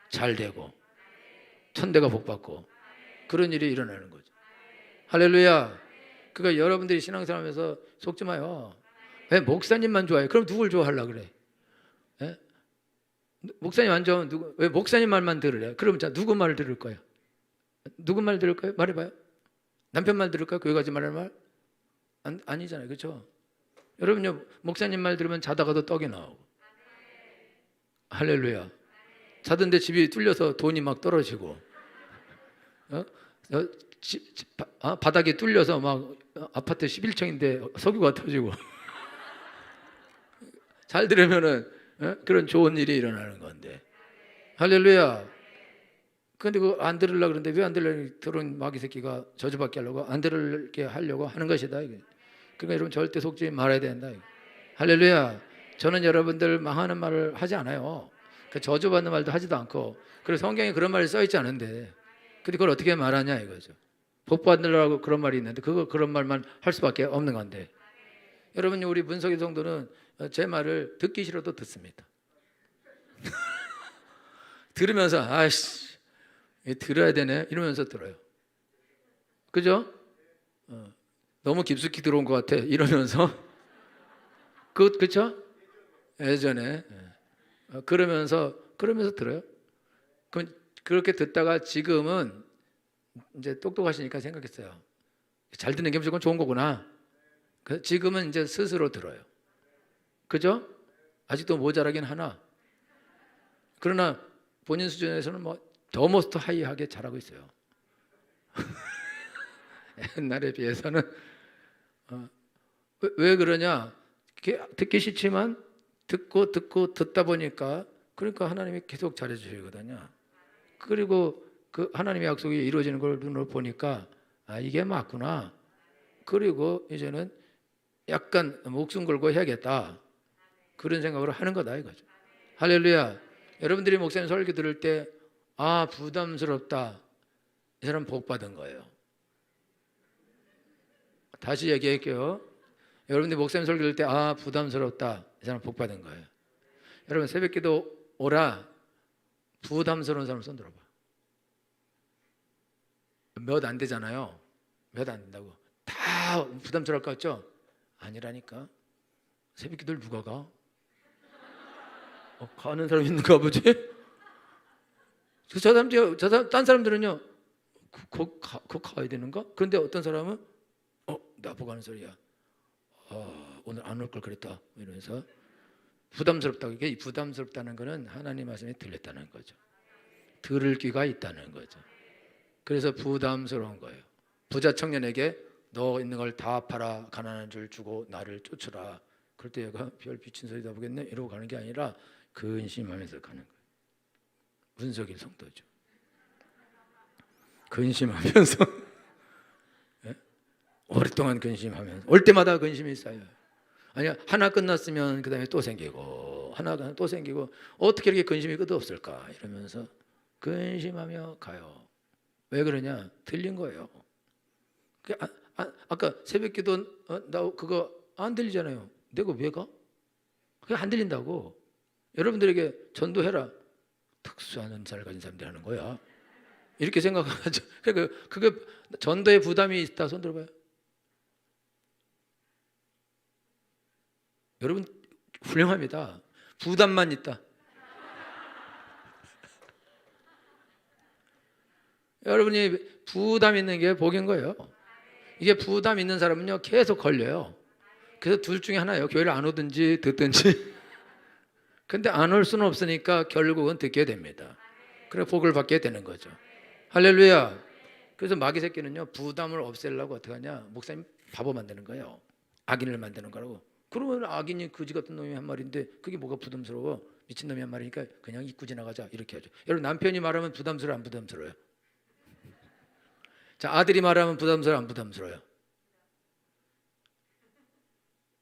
잘 되고 천대가 복 받고 그런 일이 일어나는 거죠. 할렐루야. 그러니까 여러분들이 신앙생활하면서 속지 마요. 왜 목사님만 좋아해? 그럼 누굴 좋아하려고 그래? 예? 목사님 안 좋아하면 왜 목사님 말만 들으래? 그럼 자 누구 말을 들을 거야? 누구 말 들을 거예요? 말해봐요. 남편 말 들을까요? 교회 가지 말라는 말? 아니잖아요, 그렇죠? 여러분요 목사님 말 들으면 자다가도 떡이 나오고. 할렐루야. 자던데 집이 뚫려서 돈이 막 떨어지고. 바닥이 뚫려서 막 아파트 11층인데 석유가 터지고. 잘 들으면은 그런 좋은 일이 일어나는 건데. 할렐루야. 근데 그거 안 들으려고 그러는데 왜 안 들으려고 들은 마귀 새끼가 저주받게 하려고 안 들게 하려고 하는 것이다. 그러니까 여러분 절대 속지 말아야 된다. 할렐루야. 저는 여러분들 망하는 말을 하지 않아요. 그 저주받는 말도 하지도 않고. 그래서 성경에 그런 말이 써있지 않은데 근데 그걸 어떻게 말하냐 이거죠. 복 받으려고 그런 말이 있는데 그런 말만 할 수밖에 없는 건데. 여러분 우리 문석희 성도는 제 말을 듣기 싫어도 듣습니다. 들으면서 아이씨 들어야 되네 이러면서 들어요. 그죠? 너무 깊숙이 들어온 것 같아 이러면서 그렇죠? 예전에 그러면서 들어요. 그렇게 듣다가 지금은 이제 똑똑하시니까 생각했어요. 잘 듣는 게 무조건 좋은 거구나. 지금은 이제 스스로 들어요. 그죠? 아직도 모자라긴 하나. 그러나 본인 수준에서는 뭐 더 모스트 하이하게 잘하고 있어요. 옛날에 비해서는 왜 그러냐? 듣기 싫지만 듣고 듣다 보니까 그러니까 하나님이 계속 잘해주시거든요. 그리고 그 하나님의 약속이 이루어지는 걸 눈으로 보니까 이게 맞구나. 그리고 이제는 약간 목숨 걸고 해야겠다. 그런 생각으로 하는 거다 이거죠. 할렐루야. 여러분들이 목사님 설교 들을 때 부담스럽다. 이 사람 복 받은 거예요. 다시 얘기할게요. 여러분들이 목사님 설교 들을 때 부담스럽다, 이 사람 복 받은 거예요. 여러분 새벽기도 오라, 부담스러운 사람 손 들어봐. 몇 안 되잖아요. 몇 안 된다고. 다 부담스러울 것 같죠? 아니라니까. 새벽기도를 누가 가? 가는 사람 있는가 보지? 딴 사람들은요, 그거 가야 되는가? 그런데 어떤 사람은 나보고 하는 소리야. 오늘 안 올 걸 그랬다. 이러면서 부담스럽다고. 이게 부담스럽다는 거는 하나님 말씀이 들렸다는 거죠. 들을 귀가 있다는 거죠. 그래서 부담스러운 거예요. 부자 청년에게 너 있는 걸 다 팔아 가난한 줄 주고 나를 쫓으라. 그럴 때 얘가 별 비친 소리다 보겠네 이러고 가는 게 아니라 근심하면서 가는 거예요. 문석일 성도죠. 근심하면서 네? 오랫동안 근심하면서 올 때마다 근심이 쌓여요. 아니야, 하나 끝났으면 그 다음에 또 생기고 하나가 또 생기고 어떻게 이렇게 근심이 끝도 없을까 이러면서 근심하며 가요. 왜 그러냐? 들린 거예요. 아까 새벽기도 나 그거 안 들리잖아요. 내가 왜 가? 그게 안 들린다고. 여러분들에게 전도해라. 특수한 은사를 가진 사람들이 하는 거야. 이렇게 생각하죠. 그게 전도에 부담이 있다. 손 들어봐요. 여러분 훌륭합니다. 부담만 있다. 여러분이 부담 있는 게 복인 거예요. 이게 부담 있는 사람은요 계속 걸려요. 그래서 둘 중에 하나예요. 교회를 안 오든지 듣든지. 근데 안 올 수는 없으니까 결국은 듣게 됩니다. 그래 복을 받게 되는 거죠. 할렐루야. 그래서 마귀 새끼는요 부담을 없애려고 어떻게 하냐, 목사님 바보 만드는 거예요. 악인을 만드는 거라고. 그러면 악인이 거지 같은 놈이 한 말인데 그게 뭐가 부담스러워? 미친놈이 한 말이니까 그냥 잊고 지나가자 이렇게 하죠. 여러분 남편이 말하면 부담스러워 안 부담스러워요? 자, 아들이 말하면 부담스러워 안 부담스러워요?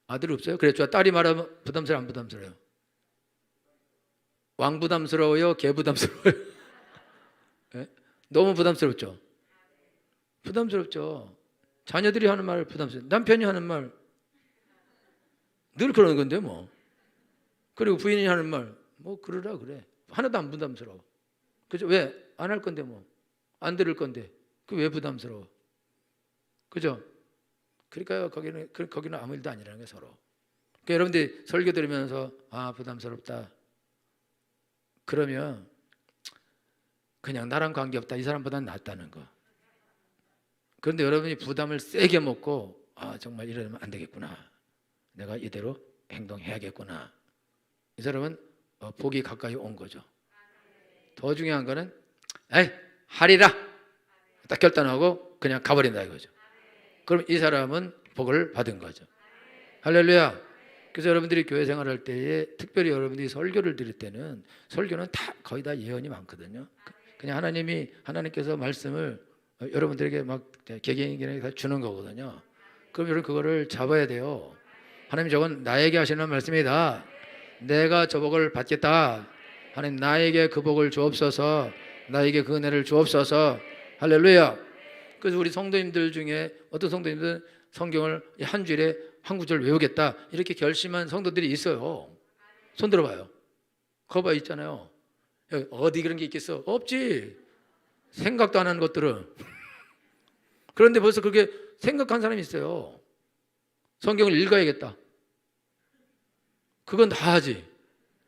아들 없어요? 그랬죠. 딸이 말하면 부담스러워 안 부담스러워요? 왕 부담스러워요? 개 부담스러워요? 네? 너무 부담스럽죠? 부담스럽죠. 자녀들이 하는 말 부담스러워요. 남편이 하는 말 늘 그러는 건데 뭐. 그리고 부인이 하는 말 뭐 그러라 그래. 하나도 안 부담스러워. 그죠? 왜? 안 할 건데 뭐. 안 들을 건데. 그 왜 부담스러워? 그죠? 그러니까 거기는 아무 일도 아니라는 게 서로. 그러니까 여러분들이 설교 들으면서 부담스럽다. 그러면 그냥 나랑 관계없다. 이 사람보다는 낫다는 거. 그런데 여러분이 부담을 세게 먹고 정말 이러면 안 되겠구나. 내가 이대로 행동해야겠구나. 이 사람은 복이 가까이 온 거죠. 더 중요한 거는 하리라 딱 결단하고 그냥 가버린다 이거죠. 그럼 이 사람은 복을 받은 거죠. 할렐루야. 그래서 여러분들이 교회 생활할 때에 특별히 여러분들이 설교를 드릴 때는 설교는 다 거의 다 예언이 많거든요. 그냥 하나님께서 말씀을 여러분들에게 막 개개인에게 다 주는 거거든요. 그럼 여러분 그거를 잡아야 돼요. 하나님 저건 나에게 하시는 말씀이다. 내가 저 복을 받겠다. 하나님 나에게 그 복을 주옵소서. 나에게 그 은혜를 주옵소서. 할렐루야. 그래서 우리 성도님들 중에 어떤 성도님들은 성경을 한 주일에 한 구절 외우겠다 이렇게 결심한 성도들이 있어요. 손 들어봐요. 거봐 있잖아요. 어디 그런 게 있겠어? 없지. 생각도 안 하는 것들은. 그런데 벌써 그렇게 생각한 사람이 있어요. 성경을 읽어야겠다. 그건 다 하지.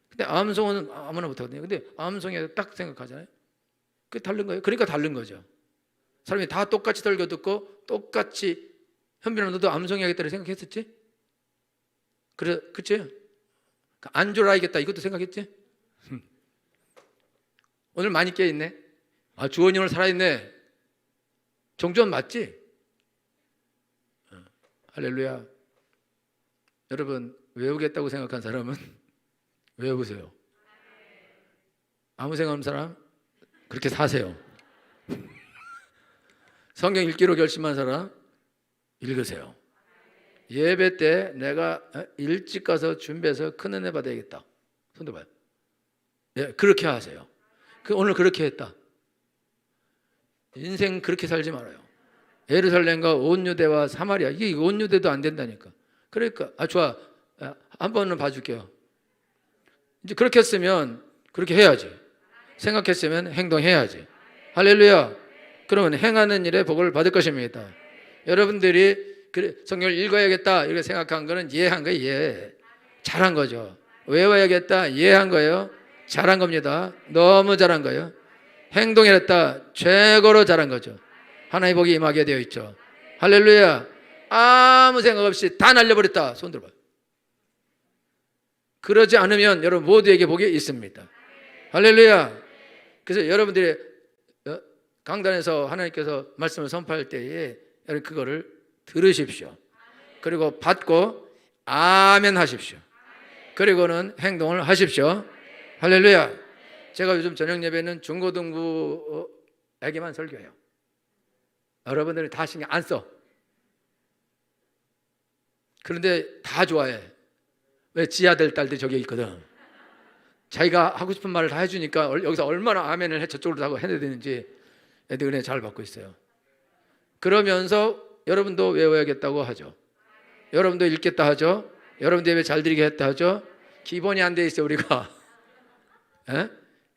근데 암송은 아무나 못하거든요. 근데 암송에 딱 생각하잖아요. 그게 다른 거예요. 그러니까 다른 거죠. 사람이 다 똑같이 설교 듣고 똑같이 현빈아 너도 암송해야겠다고 생각했었지? 그래, 그치? 안졸아야겠다 이것도 생각했지? 오늘 많이 깨있네. 주원이 오늘 살아있네. 정주원 맞지? 할렐루야. 여러분 외우겠다고 생각한 사람은 외우세요. 아무 생각 없는 사람 그렇게 사세요. 성경 읽기로 결심한 사람 읽으세요. 예배 때 내가 일찍 가서 준비해서 큰 은혜 받아야겠다. 손 들어봐요. 그렇게 하세요. 오늘 그렇게 했다. 인생 그렇게 살지 말아요. 예루살렘과 온 유대와 사마리아 이게 온 유대도 안 된다니까. 그러니까 좋아. 한 번은 봐줄게요. 이제 그렇게 했으면 그렇게 해야지. 생각했으면 행동해야지. 할렐루야. 그러면 행하는 일에 복을 받을 것입니다. 여러분들이 성경을 읽어야겠다 이렇게 생각한 거는 이해한 거예요. 이해. 잘한 거죠. 외워야겠다 이해한 거예요. 잘한 겁니다. 너무 잘한 거예요. 행동했다 최고로 잘한 거죠. 하나님의 복이 임하게 되어 있죠. 할렐루야. 아무 생각 없이 다 날려버렸다. 손 들어봐. 그러지 않으면 여러분 모두에게 복이 있습니다. 할렐루야. 그래서 여러분들이 강단에서 하나님께서 말씀을 선포할 때에 여러분 그거를 들으십시오. 그리고 받고 아멘 하십시오. 그리고는 행동을 하십시오. 할렐루야. 제가 요즘 저녁 예배는 중고등부에게만 설교해요. 여러분들은 다 신경 안 써. 그런데 다 좋아해. 왜? 지 아들 딸들이 저기 있거든. 자기가 하고 싶은 말을 다 해주니까 여기서 얼마나 아멘을 해 저쪽으로 하고 해야 되는지 애들 은혜 잘 받고 있어요. 그러면서 여러분도 외워야겠다고 하죠. 여러분도 읽겠다 하죠. 여러분도 예배 잘 드리겠다 하죠. 기본이 안 돼 있어요 우리가. 에?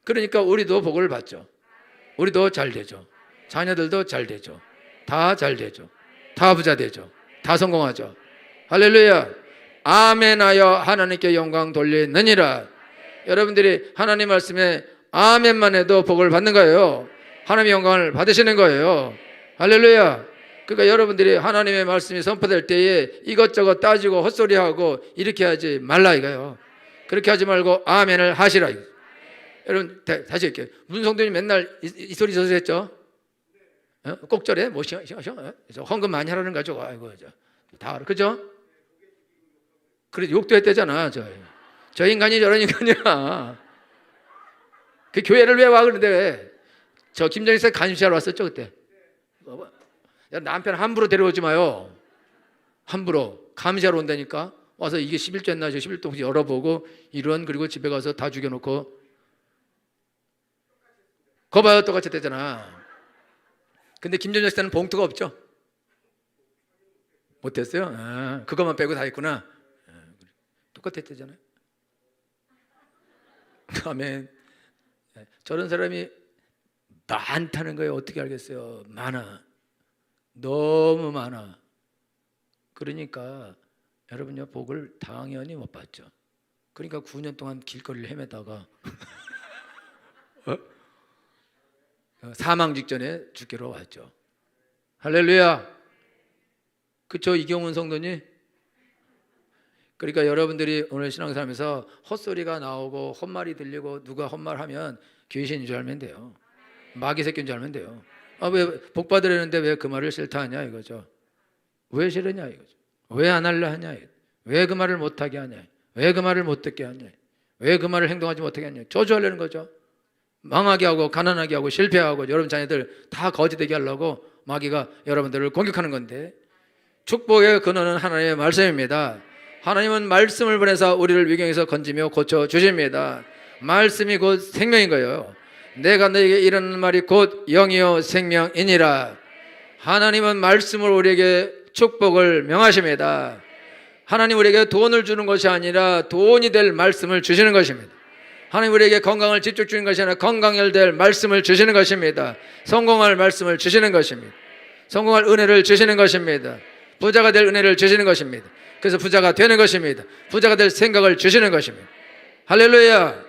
그러니까 우리도 복을 받죠. 우리도 잘 되죠. 자녀들도 잘 되죠. 다 잘 되죠. 다 부자 되죠. 다 성공하죠. 할렐루야. 아멘하여 하나님께 영광 돌리느니라. 여러분들이 하나님 말씀에 아멘만 해도 복을 받는 거예요. 하나님의 영광을 받으시는 거예요. 할렐루야. 그러니까 여러분들이 하나님의 말씀이 선포될 때에 이것저것 따지고 헛소리하고 이렇게 하지 말라 이거예요. 그렇게 하지 말고 아멘을 하시라. 여러분 다시 할게요. 무슨 성도님 맨날 이 소리 저소리 했죠? 꼭절에 뭐 헌금 많이 하라는 거죠. 아이고 다 알아. 그죠? 그래 욕도 했대잖아. 저 인간이 저런 인간이야. 그 교회를 왜 와 그런데 왜? 저 김정일 씨 간수하러 왔었죠 그때. 야, 남편 함부로 데려오지 마요. 함부로 감시하러 온다니까. 와서 이게 11조 했나 저 11조 열어보고 이런 그리고 집에 가서 다 죽여놓고. 거 봐요 똑같이 됐잖아. 근데 김정일 씨 때는 봉투가 없죠. 못했어요. 그것만 빼고 다 했구나. 똑같았잖아요. 아멘. 저런 사람이 많다는 거예요. 어떻게 알겠어요? 많아. 너무 많아. 그러니까 여러분요 복을 당연히 못 받죠. 그러니까 9년 동안 길거리를 헤매다가 사망 직전에 죽기로 왔죠. 할렐루야. 그쵸 이경훈 성도님? 그러니까 여러분들이 오늘 신앙생활하면서 헛소리가 나오고 헛말이 들리고 누가 헛말하면 귀신인 줄 알면 돼요. 마귀 새끼인 줄 알면 돼요. 왜 복 받으려는데 왜 그 말을 싫다 하냐 이거죠. 왜 싫으냐 이거죠. 왜 안 할래 하냐. 왜 그 말을 못하게 하냐. 왜 그 말을 못 듣게 하냐. 왜 그 말을 행동하지 못하게 하냐. 저주하려는 거죠. 망하게 하고 가난하게 하고 실패하고 여러분 자녀들 다 거지되게 하려고 마귀가 여러분들을 공격하는 건데 축복의 근원은 하나님의 말씀입니다. 하나님은 말씀을 보내서 우리를 위경에서 건지며 고쳐주십니다. 말씀이 곧 생명인 거예요. 내가 너에게 이르는 말이 곧 영이요 생명이니라. 하나님은 말씀을 우리에게 축복을 명하십니다. 하나님 우리에게 돈을 주는 것이 아니라 돈이 될 말씀을 주시는 것입니다. 하나님 우리에게 건강을 직접 주는 것이 아니라 건강이 될 말씀을 주시는 것입니다. 성공할 말씀을 주시는 것입니다. 성공할 은혜를 주시는 것입니다. 부자가 될 은혜를 주시는 것입니다. 그래서 부자가 되는 것입니다. 부자가 될 생각을 주시는 것입니다. 할렐루야.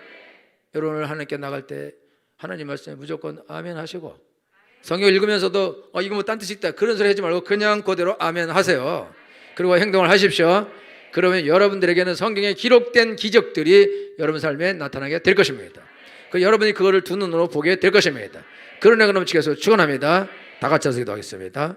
여러분 오늘 하나님께 나갈 때 하나님 말씀에 무조건 아멘 하시고 성경 읽으면서도 이거 뭐 딴 뜻이 있다 그런 소리 하지 말고 그냥 그대로 아멘 하세요. 그리고 행동을 하십시오. 그러면 여러분들에게는 성경에 기록된 기적들이 여러분 삶에 나타나게 될 것입니다. 여러분이 그거를 두 눈으로 보게 될 것입니다. 그런 애가 넘치게 해서 축원합니다. 다 같이 하서 기도하겠습니다.